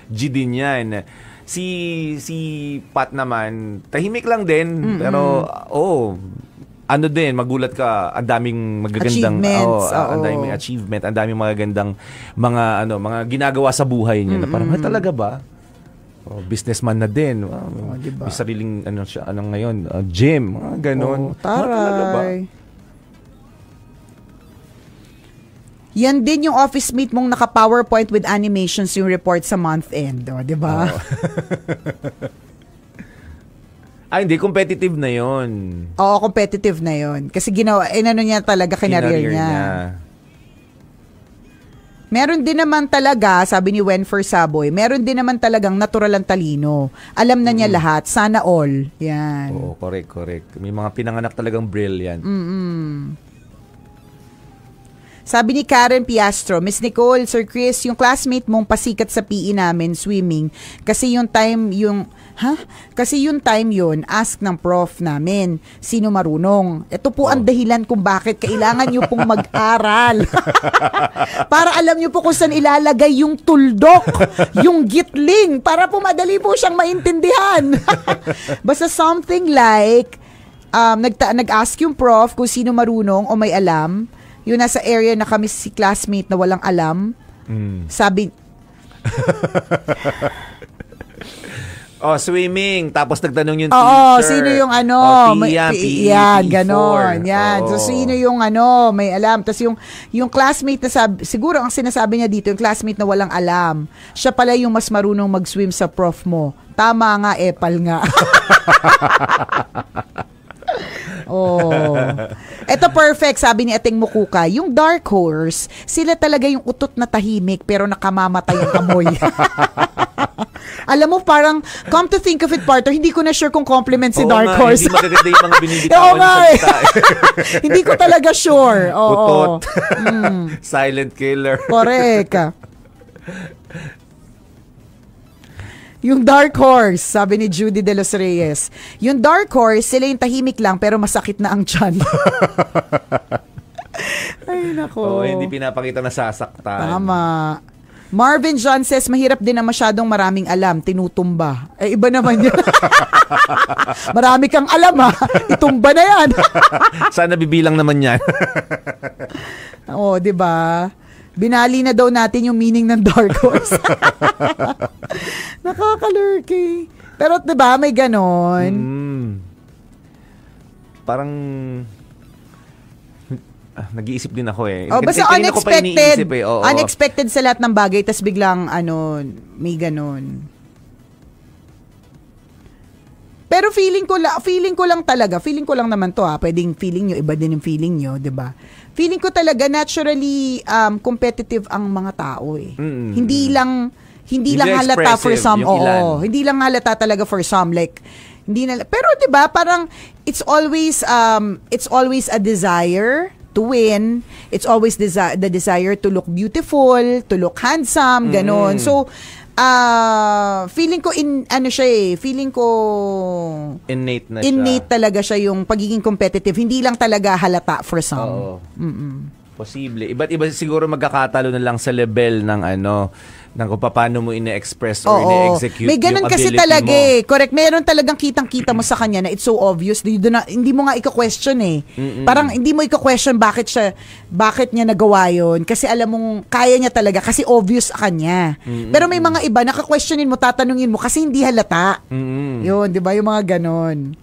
G din yan. Si Pat naman, tahimik lang din, pero din, magulat ka, ang daming magagandang ang daming achievement, ang daming magagandang mga ginagawa sa buhay niya na parang talaga ba? Businessman na din. Diba? May sariling ngayon, gym, ganon. Taray. Yan din yung office mate mong naka-PowerPoint with animations yung report sa month end, di ba? Hindi, competitive na yon. Oo, competitive na yon. Kasi ginawa, niya talaga, kinareer niya. Meron din naman talaga, sabi ni Wenfer Saboy, meron din naman talagang natural ang talino. Alam na niya lahat. Sana all. Yan. Oo, correct. May mga pinanganak talagang brilliant. Sabi ni Karen Piastro, Miss Nicole, Sir Chris, yung classmate mong pasikat sa PE namin, swimming, kasi yung time yun, ask ng prof namin, sino marunong. Ito po ang dahilan kung bakit kailangan nyo pong mag-aral. Para alam nyo po kung saan ilalagay yung tuldok, yung gitling, para po madali po siyang maintindihan. Basta something like, nag-ask yung prof kung sino marunong o may alam, yung nasa area na kami si classmate na walang alam, sabi, swimming. Tapos nagtanong yung teacher. Sino yung PE, ganon. Yan. So, sino yung may alam. Tapos yung classmate na siguro ang sinasabi niya dito, yung classmate na walang alam, siya pala yung mas marunong mag-swim sa prof mo. Tama nga, epal nga. Eto perfect, sabi ni Ating Mukuka. Yung dark horse, sila talaga yung utot na tahimik pero nakamamatay ang amoy. Alam mo, parang, come to think of it, partner, hindi ko na sure kung compliment si Dark Horse. Hindi magaganda yung mga binibitawan sa salita. Hindi ko talaga sure. Utot. Silent killer. Correct. Yung Dark Horse, sabi ni Judy De Los Reyes. Yung Dark Horse, sila yung tahimik lang pero masakit na ang tiyan. Ay, nako. Hindi pinapakita na sasaktan. Tama. Marvin John says, mahirap din na masyadong maraming alam, tinutumba. Iba naman yun. Marami kang alam itumba na yan. Sana bibilang naman yan. Oo, di ba? Binali na daw natin yung meaning ng dark horse. Nakakalurky. Pero di ba, may ganon. Parang nag-iisip din ako eh. Basta unexpected. Unexpected sa lahat ng bagay, tas biglang, may ganon. Pero feeling ko lang naman to pwedeng feeling nyo, iba din yung feeling nyo, diba? Feeling ko talaga, naturally, competitive ang mga tao eh. Hindi lang halata for some, hindi lang halata talaga for some, like, pero diba, parang, it's always a desire to win. It's always the desire to look beautiful, to look handsome, ganon. So, feeling ko feeling ko innate na siya. Innate talaga siya yung pagiging competitive. Hindi lang talaga halata for some. Posible. Iba't iba siguro magkakatalo na lang sa level ng ng kung paano mo ine-express or ine-execute may ganun yung kasi ability talaga mo. Correct. Meron talagang kitang-kita mo sa kanya na it's so obvious. Hindi mo nga i-question eh. Parang hindi mo i-question bakit niya nagawa yun. Kasi alam mong kaya niya talaga kasi obvious sa kanya. Pero may mga iba, naka-questionin mo, tatanungin mo kasi hindi halata. Yun, di ba? Yung mga ganon.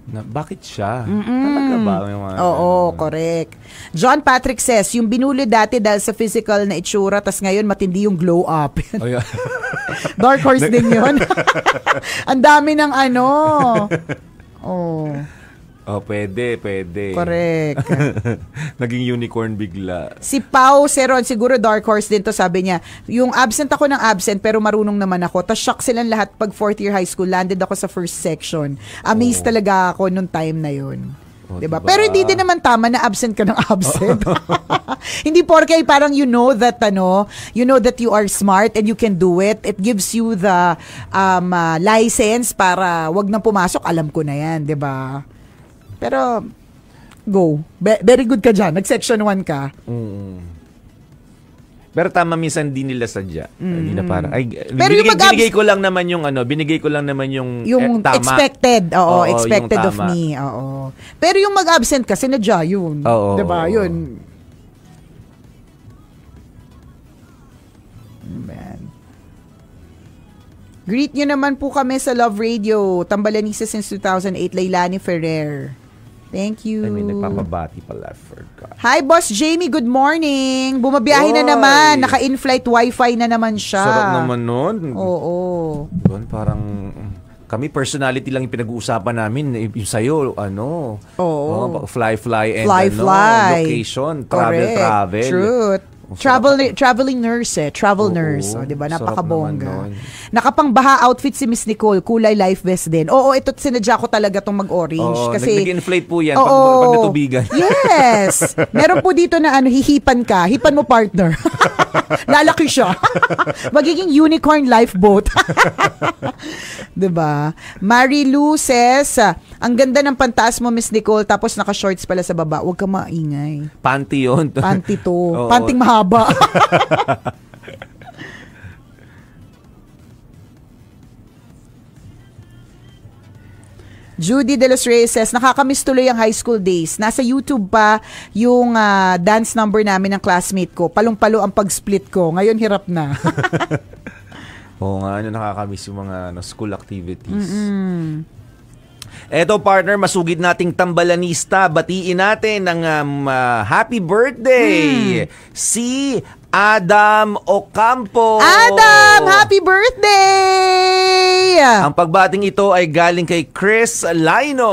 Bakit siya? Talaga ba? Yung mga correct. John Patrick says, yung binuli dati dahil sa physical na itsura, tas ngayon matindi yung glow up. Dark horse din yun. Ang dami ng pwede. Correct. Naging unicorn bigla. Si Pau Seron, siguro dark horse din to, sabi niya, yung absent ako ng absent pero marunong naman ako. Tas shock silang lahat pag 4th year high school, landed ako sa first section. Amazed talaga ako nung time na yun. Diba? Pero hindi din naman tama na absent ka ng absent. Hindi porke parang you know that you are smart and you can do it. It gives you the license para wag nang pumasok. Alam ko na yan, 'di ba? Pero go. Very good ka dyan. Nag-section 1 ka. Pero tama, minsan di nila sadya. Hindi na para. Pero binigay ko lang naman yung tama. Expected. Expected of me. Pero yung mag-absent kasi nadya yun. Diba? Yun. Man. Greet nyo naman po kami sa Love Radio. Tambalanisa since 2008. Lailani Ferrer. Thank you. Nagpapabati pala. Forgot. Hi, Boss Jamie. Good morning. Bumabiyahe na naman. Naka-in-flight wifi na naman siya. Sarap naman nun. Oo. Doon parang kami personality lang yung pinag-uusapan namin. Yung sa'yo, fly and location, travel. Truth. Traveling nurse nurse. Diba? Napakabongga. Nakapangbaha outfit si Miss Nicole. Kulay life vest din. Ito sinadya ko talaga itong mag-orange. Kasi nag-inflate po yan pag natubigan. Yes. Meron po dito na hihipan ka. Hipan mo, partner. Lalaki siya. Magiging unicorn lifeboat. Diba? Marilu says, ang ganda ng pantaas mo, Miss Nicole, tapos naka-shorts pala sa baba. Huwag ka maingay. Panty yun. Panty to. Panting mahaba. Judy De Los Reyes says, nakakamiss tuloy ang high school days. Nasa YouTube pa yung dance number namin ng classmate ko. Palong-palo ang pag-split ko. Ngayon, hirap na. Oo nga, nakakamiss yung mga school activities. Eto, partner, masugid nating tambalanista. Batiin natin ng happy birthday si Adam Ocampo. Adam, happy birthday! Ang pagbating ito ay galing kay Chris Lino.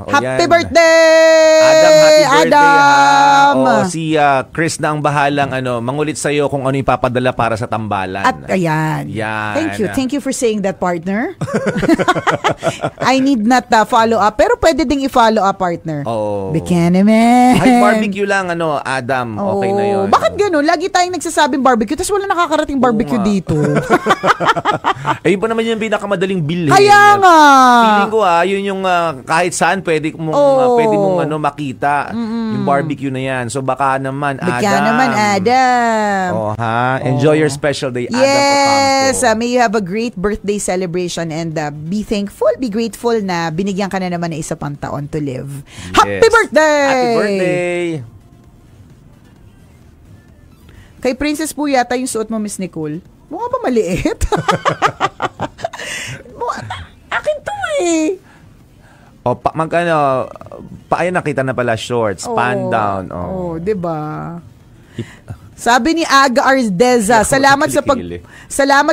Happy birthday! Adam, happy birthday. Adam! Si Chris na ang bahalang mangulit sa'yo kung ano ipapadala para sa tambalan. At ayan. Yan. Thank you for saying that, partner. I need not follow up, pero pwede ding i-follow up, partner. Bikini man. Ay, barbecue lang, Adam. Okay na yun. Bakit ganun? Lagi tayong nagsasabing barbecue, tapos wala nakakarating barbecue dito. Yun pa naman yung pinakamadaling pwedeng bilhin. Kaya nga. Feeling ko yun yung kahit saan pwede mong makita yung barbecue na yan. So baka naman, Adam. Enjoy your special day, Adam. Yes, may you have a great birthday celebration and be thankful, be grateful na binigyan ka na naman ng isa pang taon to live. Yes. Happy birthday! Happy birthday! Kay Princess po yata yung suot mo, Miss Nicole. Mukha ba maliit? Akin to eh. Paaya nakita na pala shorts, pan down. Diba? Sabi ni Aga Ardeza, salamat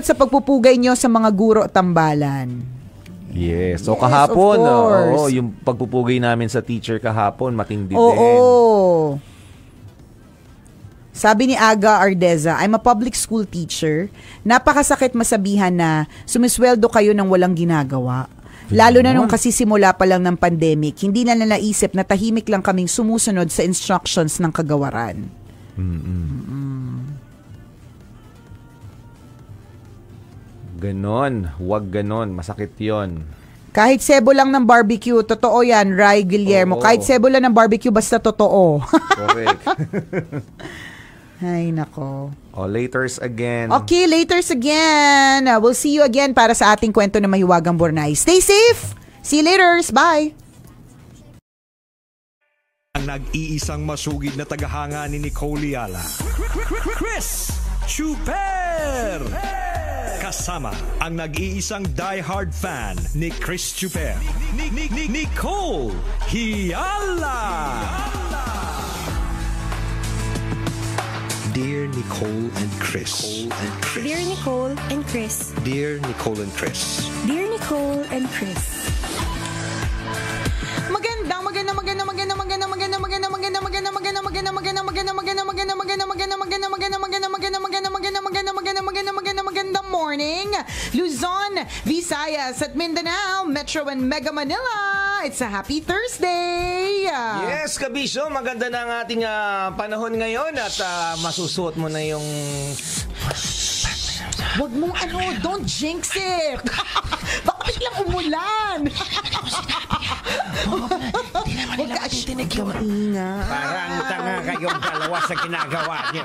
sa pagpupugay nyo sa mga guro tambalan. Yes. So kahapon, yung pagpupugay namin sa teacher kahapon, matindi din. Oo. Sabi ni Aga Ardeza, I'm a public school teacher. Napakasakit masabihan na sumisweldo kayo ng walang ginagawa. Lalo na nung kasi simula pa lang ng pandemic, hindi na naisip na tahimik lang kaming sumusunod sa instructions ng kagawaran. Ganon. Huwag ganon. Masakit yon. Kahit sebo lang ng barbecue, totoo yan, Ray Guillermo. Kahit sebo lang ng barbecue, basta totoo. Correct. Ay, nako. Laters again. Okay, laters again. We'll see you again para sa ating kwento na Mahiwagang Bornay. Stay safe! See you laters! Bye! Ang nag-iisang masugid na tagahanga ni Nicole Yala. Chris Chuper! Kasama ang nag-iisang diehard fan ni Chris Chuper. Nicole Hiala! Dear Nicole and Chris. Dear Nicole and Chris. Dear Nicole and Chris. Dear Nicole and Chris. Magandang morning, Luzon, Visayas at Mindanao, Metro and Mega Manila. It's a happy Thursday. Yes, Kabisyo, maganda na ang ating panahon ngayon at masusuot mo na yung... Wag mong don't jinx it. Baka biglang umulan. Hindi naman nila matitinig yun. Parang tanga kayong dalawa sa ginagawa niyo.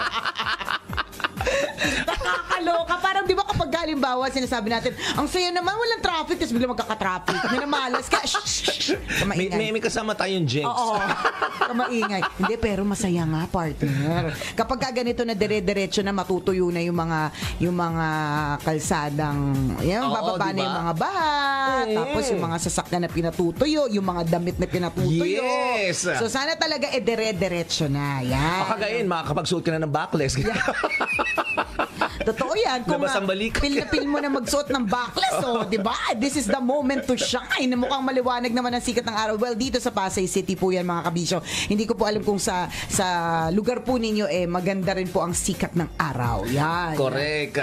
Nakakaloka. Parang di ba kapag halimbawa sinasabi natin, ang saya naman, walang traffic, tapos biglang magkaka-traffic. Minamalas ka. May kasama tayong jinx. Oo. Kamaingay. Hindi, pero masaya nga, partner. Kapag ganito na dire-diretso na matutuyo na yung mga kalsadang, bababa na yung mga baha, tapos yung mga sasakyan na pinatutuyo, yung mga damit na pinatutuyo. Yes! So sana talaga dire-diretso na. Yan. Makagain, makakapagsuot ka na ng backless. Totoo yan. Kung pil na pil mo na magsuot ng backless, di ba? This is the moment to shine. Mukhang maliwanag naman ang sikat ng araw. Well, dito sa Pasay City po yan, mga kabisyo. Hindi ko po alam kung sa lugar po ninyo, maganda rin po ang sikat ng araw. Yan. Correct.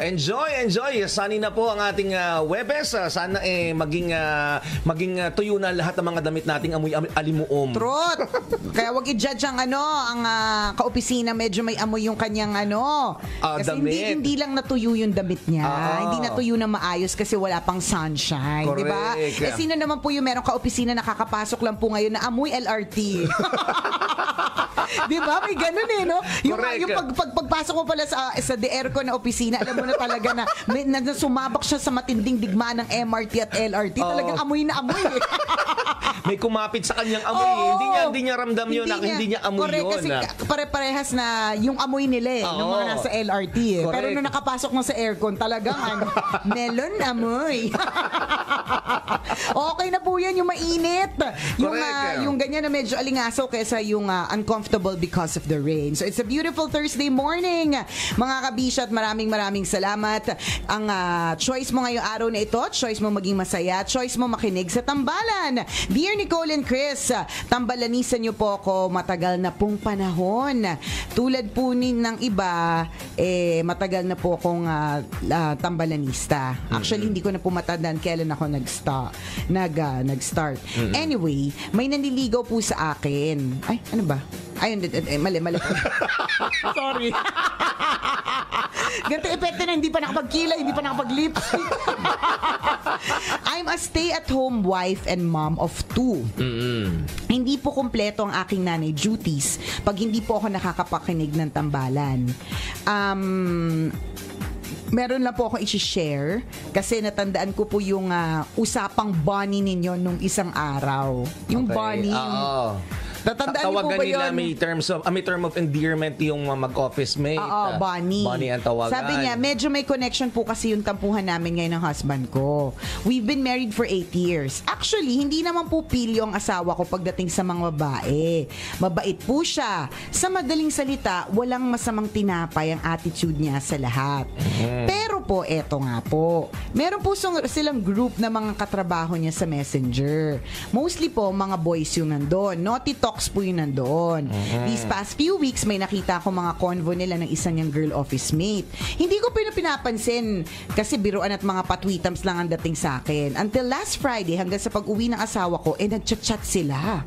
Enjoy. Sunny na po ang ating Webes. Sana maging tuyo na lahat ng mga damit nating amoy alimuom. Truth. Kaya wag i-judge ang kaopisina. Medyo may amoy yung kanyang kasi hindi lang natuyo yung damit niya. Hindi natuyo na maayos kasi wala pang sunshine. Correct. Diba? Sino naman po yung merong kaopisina nakakapasok lang po ngayon na amoy LRT? Diba? May ganun no? Yung pagpasok mo pala sa the aircon na opisina, alam mo na talaga na sumabak siya sa matinding digmaan ng MRT at LRT. Talagang amoy na amoy May kumapit sa kanyang amoy. Hindi niya ramdam yun. Hindi niya amoy yun. Kasi pare-parehas na yung amoy nila nung mga nasa LRT Pero nung nakapasok na sa aircon, talagang melon amoy. Okay na po yan, yung mainit. Yung ganyan na medyo alingaso kaysa yung uncomfortable because of the rain. So it's a beautiful Thursday morning, mga kabisya, at maraming salamat. Ang choice mo ngayong araw na ito, choice mo maging masaya, choice mo makinig sa Tambalan. Dear Nicole and Chris, tambalanisan niyo po ako matagal na pong panahon. Tulad po ng iba, matagal na po akong tambalanista. Actually, hindi ko na po matandaan kailan ako nag-start. Anyway, may nanliligaw po sa akin. Ay, ano ba? Ayun, mali. Sorry. Ganito epekto na hindi pa nakapagkilay, hindi pa nakapag-lipstick. stay-at-home wife and mom of 2. Hindi po kumpleto ang aking nanay duties pag hindi po ako nakakapakinig ng tambalan. Meron lang po akong i-share kasi natandaan ko po yung usapang bunny ninyo nung isang araw. Yung bunny. Natandaan niyo po ba yun? Tawagan nila may term of endearment yung mag-office mate. Oo, Bonnie. Bonnie ang tawagan. Sabi niya, medyo may connection po kasi yung tampuhan namin ngayon ng husband ko. We've been married for 8 years. Actually, hindi naman po pilyo ang asawa ko pagdating sa mga babae. Mabait po siya. Sa madaling salita, walang masamang tinapay ang attitude niya sa lahat. Pero po, eto nga po. Meron po silang group na mga katrabaho niya sa Messenger. Mostly po, mga boys yung nandun. Naughty talks po yung nandoon. These past few weeks, may nakita ko mga convo nila ng isa niyang girl office mate. Hindi ko pinapansin kasi biruan at mga patwitams lang ang dating sa akin. Until last Friday, hanggang sa pag-uwi ng asawa ko, nagchat-chat sila.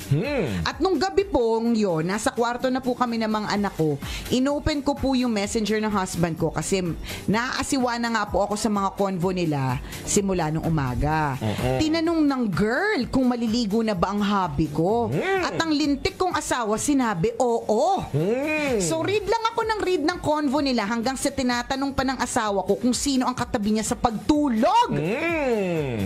At nung gabi pong yun, nasa kwarto na po kami ng mga anak ko, inopen ko po yung messenger ng husband ko kasi naaasiwa na nga po ako sa mga convo nila simula nung umaga. Tinanong ng girl kung maliligo na ba ang hobby ko. At ang lintik kong asawa sinabi, oo. So read lang ako ng convo nila hanggang sa tinatanong pa ng asawa ko kung sino ang katabi niya sa pagtulog.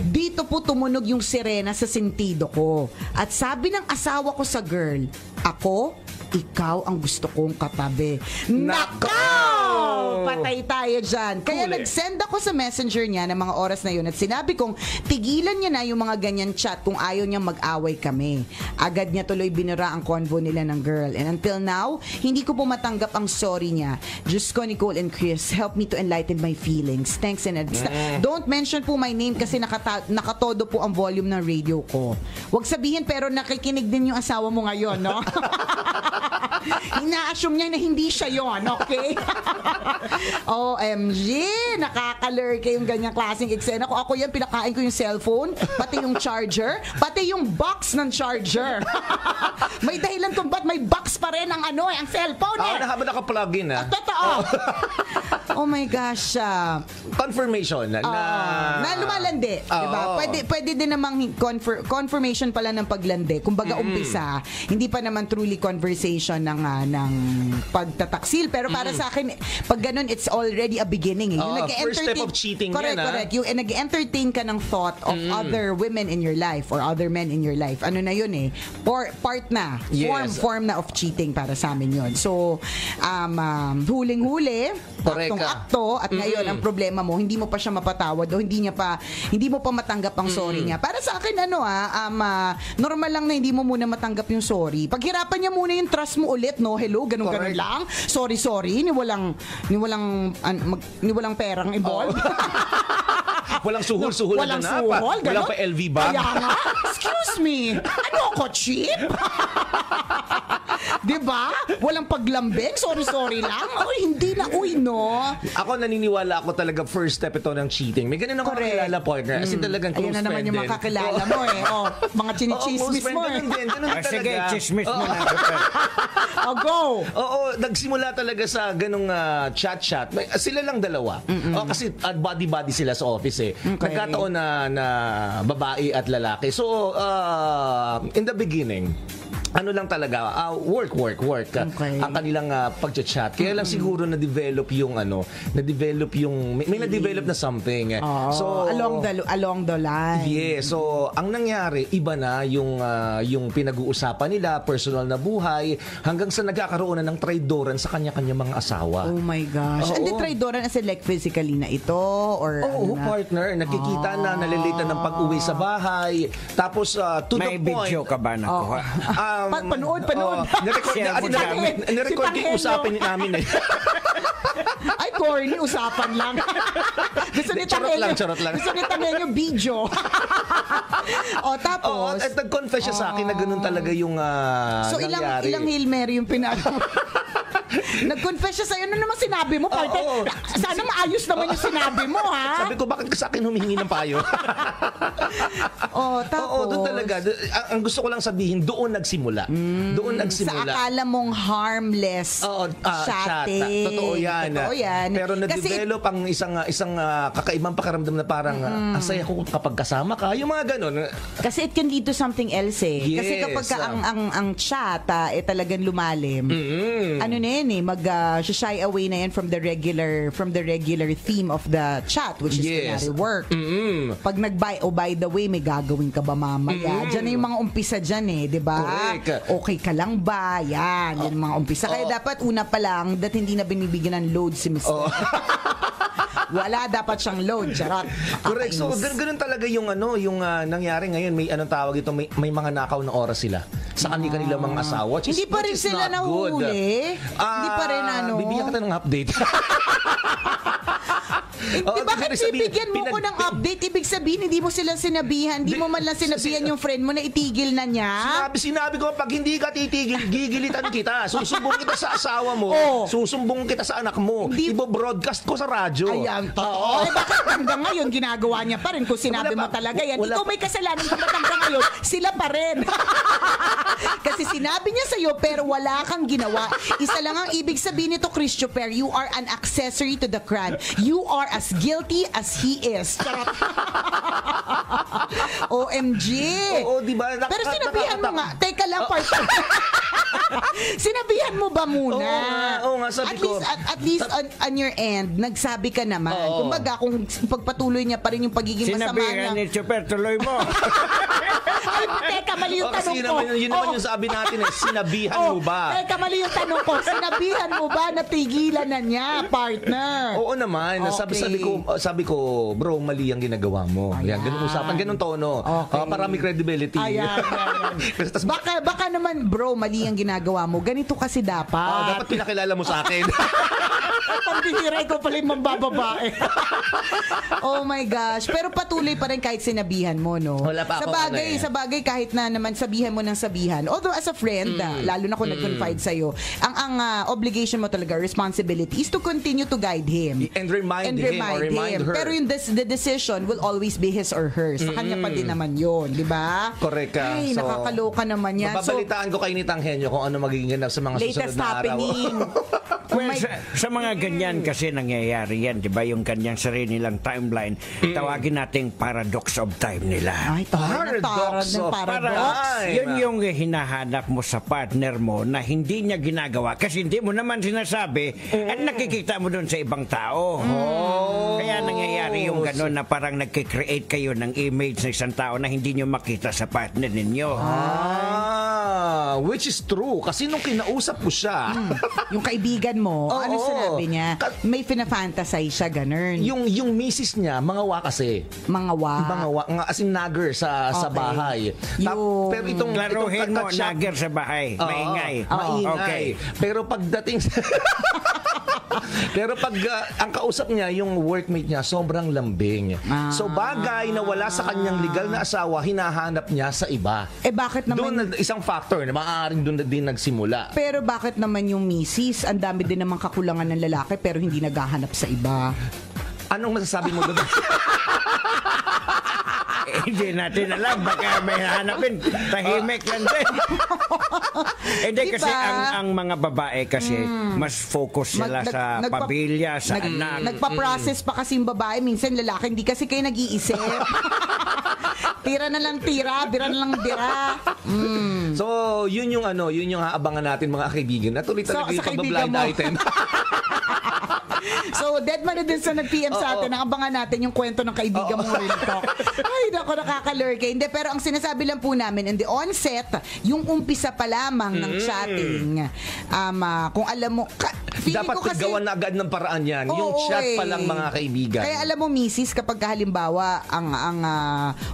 Dito po tumunog yung sirena sa sentido ko. At sabi ng asawa ko sa girl, ako, ikaw ang gusto kong katabi. Nakaw! Patay tayo dyan. Kaya nag-send ako sa messenger niya ng mga oras na yun at sinabi kong tigilan niya na yung mga ganyan chat kung ayaw niya mag-away kami. Agad niya tuloy binura ang convo nila ng girl. And until now, hindi ko po matanggap ang sorry niya. Diyos ko, Nicole and Chris, help me to enlighten my feelings. Thanks in advance. Don't mention po my name kasi nakatodo po ang volume ng radio ko. Huwag sabihin pero nakikinig din yung asawa mo ngayon, no? Ina-assume niya na hindi siya yon, okay? OMG, nakakalurk yung ganyang klaseng eksena. Kung ako yan, pinakain ko yung cellphone, pati yung charger, pati yung box ng charger. May dahilan kung ba't may box pa rin ang ang cellphone eh. Habang naka-plug-in Totoo. Oh my gosh. Confirmation na lumalandi, diba? Pwede din namang confirmation pala ng paglandi. Kumbaga umpisa, hindi pa naman truly conversation ng pagtataksil. Pero para sa akin, pag ganun, it's already a beginning. Yung first step of cheating correct, yan. Correct. Yung nag-entertain ka ng thought of other women in your life or other men in your life. Ano na yun eh? Part na. Yes. Form na of cheating para sa amin yun. So, huling-huli, aktong-akto, at ngayon, ang problema mo, hindi mo pa siya mapatawad o hindi mo pa matanggap ang sorry niya. Para sa akin, normal lang na hindi mo muna matanggap yung sorry. Paghirapan niya muna yung trust mo ulit, no? Hello, ganun lang. Sorry, ni walang perang involved. Walang suhol-suhol na walang pa LV bag. Kaya nga, excuse me, ano ako, cheap? Diba? Walang paglambing, sorry lang. Hindi na, no? Ako naniniwala ako talaga first step ito ng cheating. May ganun ako kakilala partner. As in talagang close friend din. Ayun na naman yung makakilala mo eh. Mga chinichismis mo eh. Sige, chismis mo na. Go! Oo, nagsimula talaga sa ganung chat-chat. Sila lang dalawa. Kasi body-body sila sa office eh. Nagkataon na babae at lalaki. So, in the beginning, ano lang talaga, work. Okay. Ang kanilang pag-chat. Kaya lang siguro na-develop yung may na-develop na something. So, along the line. Yeah, so ang nangyari, iba na yung pinag-uusapan nila, personal na buhay, hanggang sa nagkakaroon na ng traidoran sa kanya-kanya mga asawa. Oh my gosh. Hindi traidoran as in like physically na ito? Or partner. Nakikita na, nalilita ng pag-uwi sa bahay. Tapos, to may the point. May video ka ba nakuha? Panood. Nirecord yung usapin namin eh. Ay, corny, usapan lang. Gusto ni Charot lang. Gusto ni Tangenyo video. Tapos. At nag-confess siya sa akin na ganun talaga yung so, nangyari. ilang Hail Mary yung Nag-confess siya sa'yo. Ano naman sinabi mo, partner? Oo. Sana maayos naman yung sinabi mo, ha? Sabi ko, bakit ka sa akin humihingi ng payo? Tapos? Oo, doon talaga. Ang gusto ko lang sabihin, doon nagsimula. Doon Sa nagsimula. akala mong harmless chatting. Totoo yan. Totoo yan. Pero na-develop ang isang kakaibang pakiramdam na parang ang saya ko kapag kasama ka. Yung mga ganon. Kasi it can lead to something else eh. Kasi Yes. kapag ang chat talagang lumalim, ano na yan eh, shy away na yan from the regular theme of the chat, which is Yes. kunyari work. Pag by the way, may gagawin ka ba mamaya? Diyan na yung mga umpisa dyan eh, di ba? Correct. Okay ka lang ba? Yan yung mga umpisa. Kaya dapat una pa lang, hindi na binibigyan ng load si Mr. Wala dapat siyang load, charot. Correct. So, ganun talaga yung nangyari ngayon. May anong tawag ito, may mga nakaw na oras sila sa kanila mga asawa. Hindi pa rin sila nahuhuli. Hindi pa rin Bibigyan kita ng update. Bakit bibigyan mo ko ng update? Ibig sabihin, hindi mo sila sinabihan. Hindi mo man lang sinabihan yung friend mo na itigil na niya. Sinabi ko, pag hindi ka titigil, gigilitan kita. Susumbong kita sa asawa mo. Susumbong kita sa anak mo. Ibo-broadcast ko sa radyo. Ayan, totoo. Bakit hanggang ngayon ginagawa niya pa rin kung sinabi mo talaga yan? Ikaw may kasalanan kung ba't hanggang ngayon, sila pa rin. Kasi sinabi niya sa'yo, pero wala kang ginawa. Isa lang ang ibig sabihin nito, Christopher, you are an accessory to the crime. You are as guilty as he is. OMG. Oo, diba? Pero sinabihan mo nga. Teka lang, partner. Sinabihan mo ba muna? Oo nga, sabi ko. At least on your end, nagsabi ka naman. Kumbaga, kung pagpatuloy niya pa rin yung pagiging masama Sinabihan ni Super, tuloy mo. Ay, teka, mali yung tanong ko. Yun naman yung sabi natin sinabihan mo ba? Teka, mali yung tanong ko. Sinabihan mo ba na tigilan na niya, partner? Oo naman. Sabi ko, bro, mali ang ginagawa mo. Ayan, ganun usapan, ganun tono. Okay. Para may credibility. Ayan. Baka naman, bro, mali ang ginagawa mo. Ganito kasi dapat. Dapat pinakilala mo sa akin. Pambihira ko pala yung mambababae. Oh my gosh. Pero patuloy pa rin kahit sinabihan mo, no? Wala pa ako, sa bagay kahit na naman sabihan mo ng sabihan. Although as a friend, lalo na kung nag-confide sa'yo, ang obligation mo talaga, responsibility is to continue to guide him. And remind him or remind her. Pero the decision will always be his or hers. Sa kanya pa din naman yun, di ba? Correct ka. Ay, nakakaloka naman yan. Mababalitaan ko kay Nitang Henyo kung ano magiging ganap sa mga susunod latest na araw. happening. Well, sa mga ganyan kasi nangyayari yan, di ba? Yung kanyang sarili nilang timeline, tawagin nating paradox of time nila. Ay, Paradox of time. Yun yung hinahanap mo sa partner mo na hindi niya ginagawa kasi hindi mo naman sinasabi at nakikita mo doon sa ibang tao. Kaya nangyayari yung gano'n na parang nagkikreate kayo ng image ng isang tao na hindi nyo makita sa partner ninyo. Which is true. Kasi nung kinausap ko siya, yung kaibigan mo, ano sinabi niya? May fina-fantasize siya, ganun. yung misis niya, mangawa kasi. Mangawa. As in nagger sa bahay. Pero itong Klaruhin mo, kakat siya- nagger sa bahay. Maingay. Maingay. Okay. Pero pagdating Pero pag ang kausap niya, yung workmate niya, sobrang lambing. So bagay na wala sa kanyang legal na asawa, hinahanap niya sa iba. Bakit naman? Doon isang factor na maaaring doon din nagsimula. Pero bakit naman yung misis, ang dami din naman kakulangan ng lalaki pero hindi naghahanap sa iba? Anong masasabi mo doon? Hindi natin alam, baka may hanapin, tahimik lang din. Hindi Diba? kasi ang mga babae kasi mas focus sila sa pamilya, sa anak. Nagpa-process pa kasi yung babae, minsan lalaki, hindi kasi kayo nag-iisip. Tira na lang tira, bira na lang bira. So, yun yung aabangan natin mga kaibigan. Natuloy talaga yung pag-blind item. So, Deadman na din sa nag-PM sa atin, ang abangan natin yung kwento ng kaibigan mo rin ito. Ay, naku, nakakalurke. Hindi, pero ang sinasabi lang po namin, in the onset, yung umpisa pa lamang ng chatting, kung alam mo, dapat gawan na agad ng paraan yan. Yung chat pa lang, mga kaibigan. Kaya alam mo, misis, kapag halimbawa, ang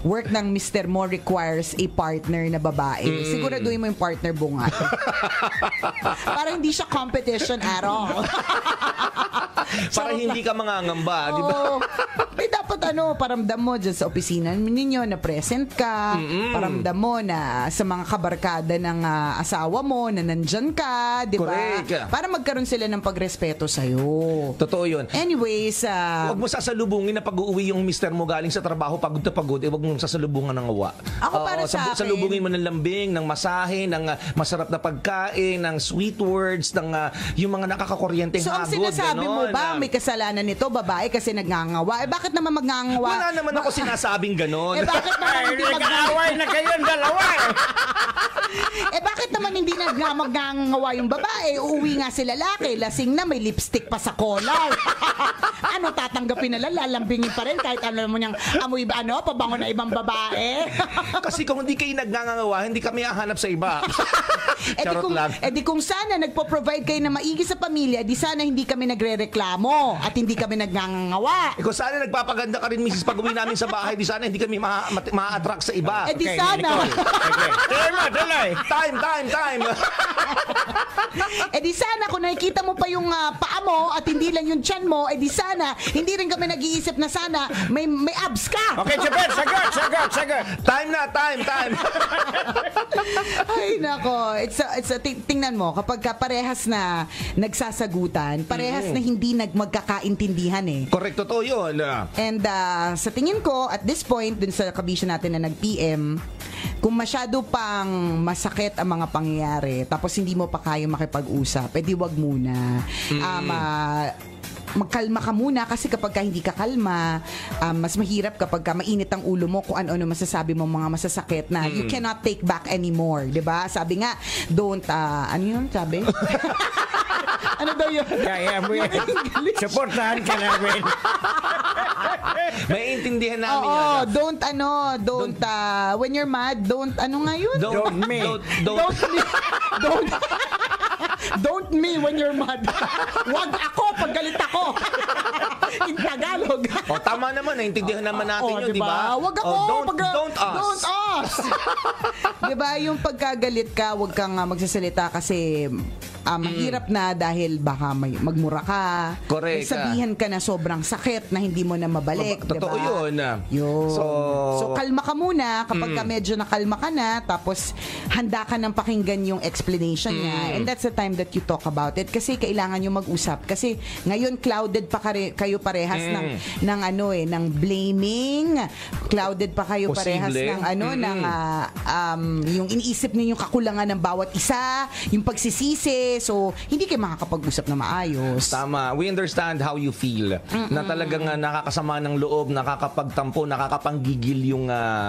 work ng Mr. Mo requires a partner na babae, siguraduhin mo yung partner bungat. Para hindi siya competition at all. Para hindi ka mangangamba, di ba? May dapat paramdam mo dyan sa opisina ninyo na present ka, paramdam mo na sa mga kabarkada ng asawa mo na nandyan ka, di ba? Correct. Para magkaroon sila ng pagrespeto sa'yo. Totoo yun. Anyways, Huwag mo sasalubungin na pag-uwi yung mister mo galing sa trabaho, pagod na pagod, huwag mong sasalubungan ng awa. Ako para sa akin, salubungin mo ng lambing, ng masahe, ng masarap na pagkain, ng sweet words, ng yung mga nakakakuryenteng so, ang hagod. sinasabi mo ganon. ba, may kasalanan nito, babae kasi nagngangawa? Bakit naman magngangawa? Wala naman ako sinasabing ganon. Bakit naman hindi Nag-aaway na kayong dalawa. bakit naman hindi magngangawa yung babae? Uuwi nga si lalaki, lasing na, may lipstick pa sa collar. Tatanggapin na lang, lalambingin pa rin kahit mo niyang amoy pabango na ibang babae. Kasi kung hindi kayo nagngangawa, hindi kami hahanap sa iba. Charot lang. Di kung sana nagpo-provide kayo na maigi sa pamilya, di sana hindi kami nagrereklamo at hindi kami nagngangawa. Kung sana nagpapaganda ka rin, misis, pag uwi namin sa bahay, di sana hindi kami ma-attract sa iba. Di sana. Time. Di sana kung nakikita mo pa yung paa mo at hindi lang yung tiyan mo, di sana hindi rin kami nag-iisip na sana may abs ka. Okay, Chipper, sagot. Time. Ay nako, tingnan mo kapag parehas na nagsasagutan, parehas na hindi magkakaintindihan Correct, totoo yun. And sa tingin ko, at this point, dun sa kabisyo natin na nag-PM, kung masyado pang masakit ang mga pangyayari, tapos hindi mo pa kaya makipag-usap, edi wag muna. Magkalma ka muna kasi kapag hindi ka kalma, mas mahirap kapag mainit ang ulo mo kung ano-ano masasabi mo mga masasakit na you cannot take back anymore, 'di ba? Sabi nga, don't ano 'yun sabi? Ano daw 'yun? Kaya mo yan. Supportahan ka namin. Maiintindihan namin yan. Don't when you're mad, don't nga 'yun? Don't me. Don't me when you're mad. Wag ako pag galit ako. In Tagalog. Tama naman, naintindihan naman natin yun, di ba? Wag ako Don't us. Don't us. Di ba, yung pagkagalit ka, wag kang magsasalita kasi mahirap na dahil baka magmura ka. Correct. Sabihan ka na sobrang sakit na hindi mo na mabalik. Totoo diba? yun. So, kalma ka muna. Kapag ka medyo nakalma ka na, tapos handa ka ng pakinggan yung explanation niya. And that's the time that you talk about it. Kasi kailangan yung mag-usap. Kasi ngayon, clouded pa kayo parehas ng blaming. Clouded pa kayo parehas ng yung iniisip niyo yung kakulangan ng bawat isa, yung pagsisisi. So, hindi kayo makakapag-usap na maayos. Tama. We understand how you feel. Na talagang nakakasama ng loob, nakakapagtampo, nakakapanggigil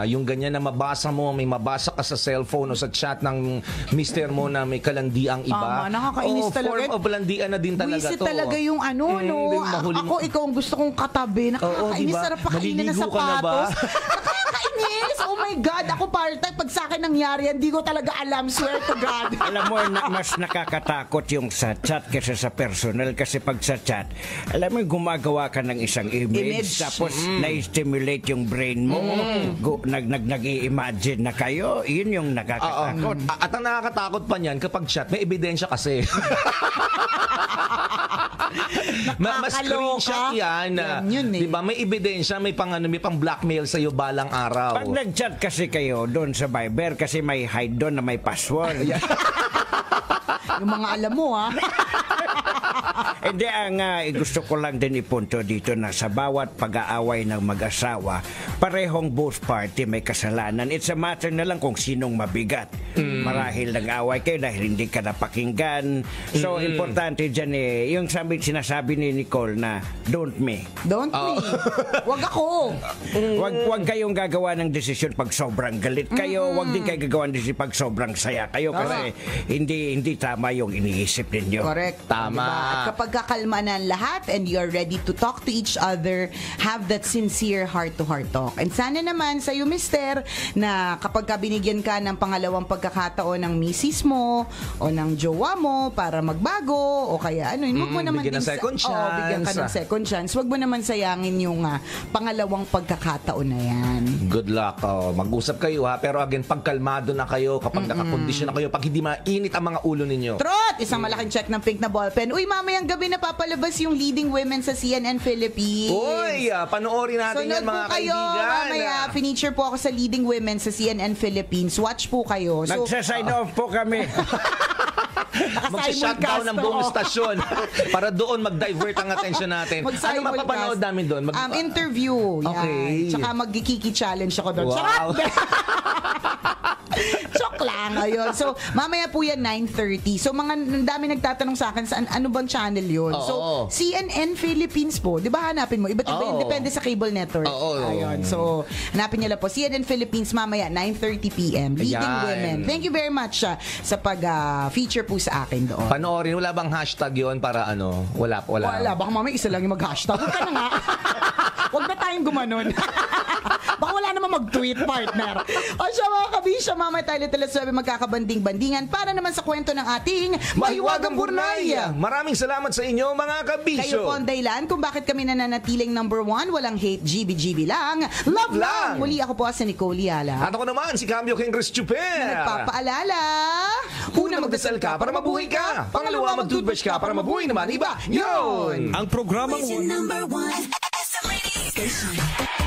yung ganyan na mabasa mo, may mabasa ka sa cellphone o sa chat ng mister mo na may kalandiang iba. Nakakainis talaga. Form of landian na din talaga Wisit to. talaga yung Ako, ikaw ang gusto kong katabi. Nakakainis, diba? sarap pakainin ng Maliligo ka na ba? sapatos. Nakakainis. Oh my God. Ako part-time. Pag sa akin nangyari, hindi ko talaga alam. Swear to God. Alam mo, mas nakakatakot yung sa chat kaysa sa personal. Kasi pag sa chat, alam mo, gumagawa ka ng isang image. Tapos, na-stimulate yung brain mo. Nag-i-imagine na kayo. Yun yung nakakatakot. At ang nakakatakot pa niyan, kapag chat, may ebidensya kasi. Mas screenshot yan. Diba? May ebidensya, may pang blackmail sa'yo balang araw. Pag nag-chat kasi kayo doon sa Viber, kasi may hide doon na may password. Yung mga alam mo, ha? Hindi, gusto ko lang din ipunto dito na sa bawat pag-aaway ng mag-asawa, parehong both party may kasalanan. It's a matter na lang kung sinong mabigat. Marahil nag-aaway kayo dahil hindi ka napakinggan. So, importante dyan yung sinasabi ni Nicole na, don't me. Don't me. Wag ako. Wag kayong gagawa ng desisyon pag sobrang galit kayo. Wag din kayo gagawa ng desisyon pag sobrang saya kayo. Kasi hindi tama yung iniisip ninyo. Correct. Tama. Diba? At kapag kakalma na ang lahat and you're ready to talk to each other, have that sincere heart-to-heart talk. And sana naman sa'yo, mister, na kapag binigyan ka ng pangalawang pagkakataon ng misis mo o ng jowa mo para magbago o kaya wag mo naman bigyan ng second chance. Bigyan ka ng second chance. Wag mo naman sayangin yung pangalawang pagkakataon na yan. Good luck. Mag-usap kayo pero again, pagkalmado na kayo, kapag nakakondisyon na kayo, pag hindi mainit ang mga ulo ninyo. Trot! Isang malaking check ng pink na ballpen. Uy, mamayang gabi gabi napapalabas yung leading women sa CNN Philippines. Uy, panoorin natin yan mga kayo, kaibigan. Mamaya, feature po ako sa leading women sa CNN Philippines. Watch po kayo. So, Nagsa-sign off po kami. Magsa-shutdown ng buong stasyon para doon mag-divert ang atensyon natin. Ano mapapanood namin doon? Interview. Yan. Okay. Tsaka mag-kiki challenge ako doon. Wow. Joke lang. Ayun. So, mamaya po yan 9:30. So, ang dami nagtatanong sa akin, ano bang channel yun? Oo. So, CNN Philippines po. Di ba hanapin mo? Iba't iba, depende sa cable network. Ayun. So, hanapin nyo lang po. CNN Philippines mamaya 9:30 p.m. Leading Ayan. Women. Thank you very much sa pag-feature po sa akin doon. Panoorin, wala bang hashtag yun para ano? Wala. Wala. Baka mamaya isa lang yung mag-hashtag. Huwag ka na nga. Huwag na tayong gumanon. Baka wala naman mag-tweet, partner. O siya mga kabisya, mamaya tayo talasabi magkakabanding-bandingan para naman sa kwento ng ating Mahiwagang Burnay. Maraming salamat sa inyo mga kabisyo. Kayo po ang dahilan kung bakit kami nananatiling number 1. Walang hate, GB lang. Love lang! Muli ako po si Nicole Yala. At ako naman, si Cambio King Chris Chuper. Nagpapaalala. Una, magdasal ka para mabuhay ka. Pangalawa, mag-toothbrush ka para mabuhay naman iba. Yun! Ang programang Number 1 SM Radio Station.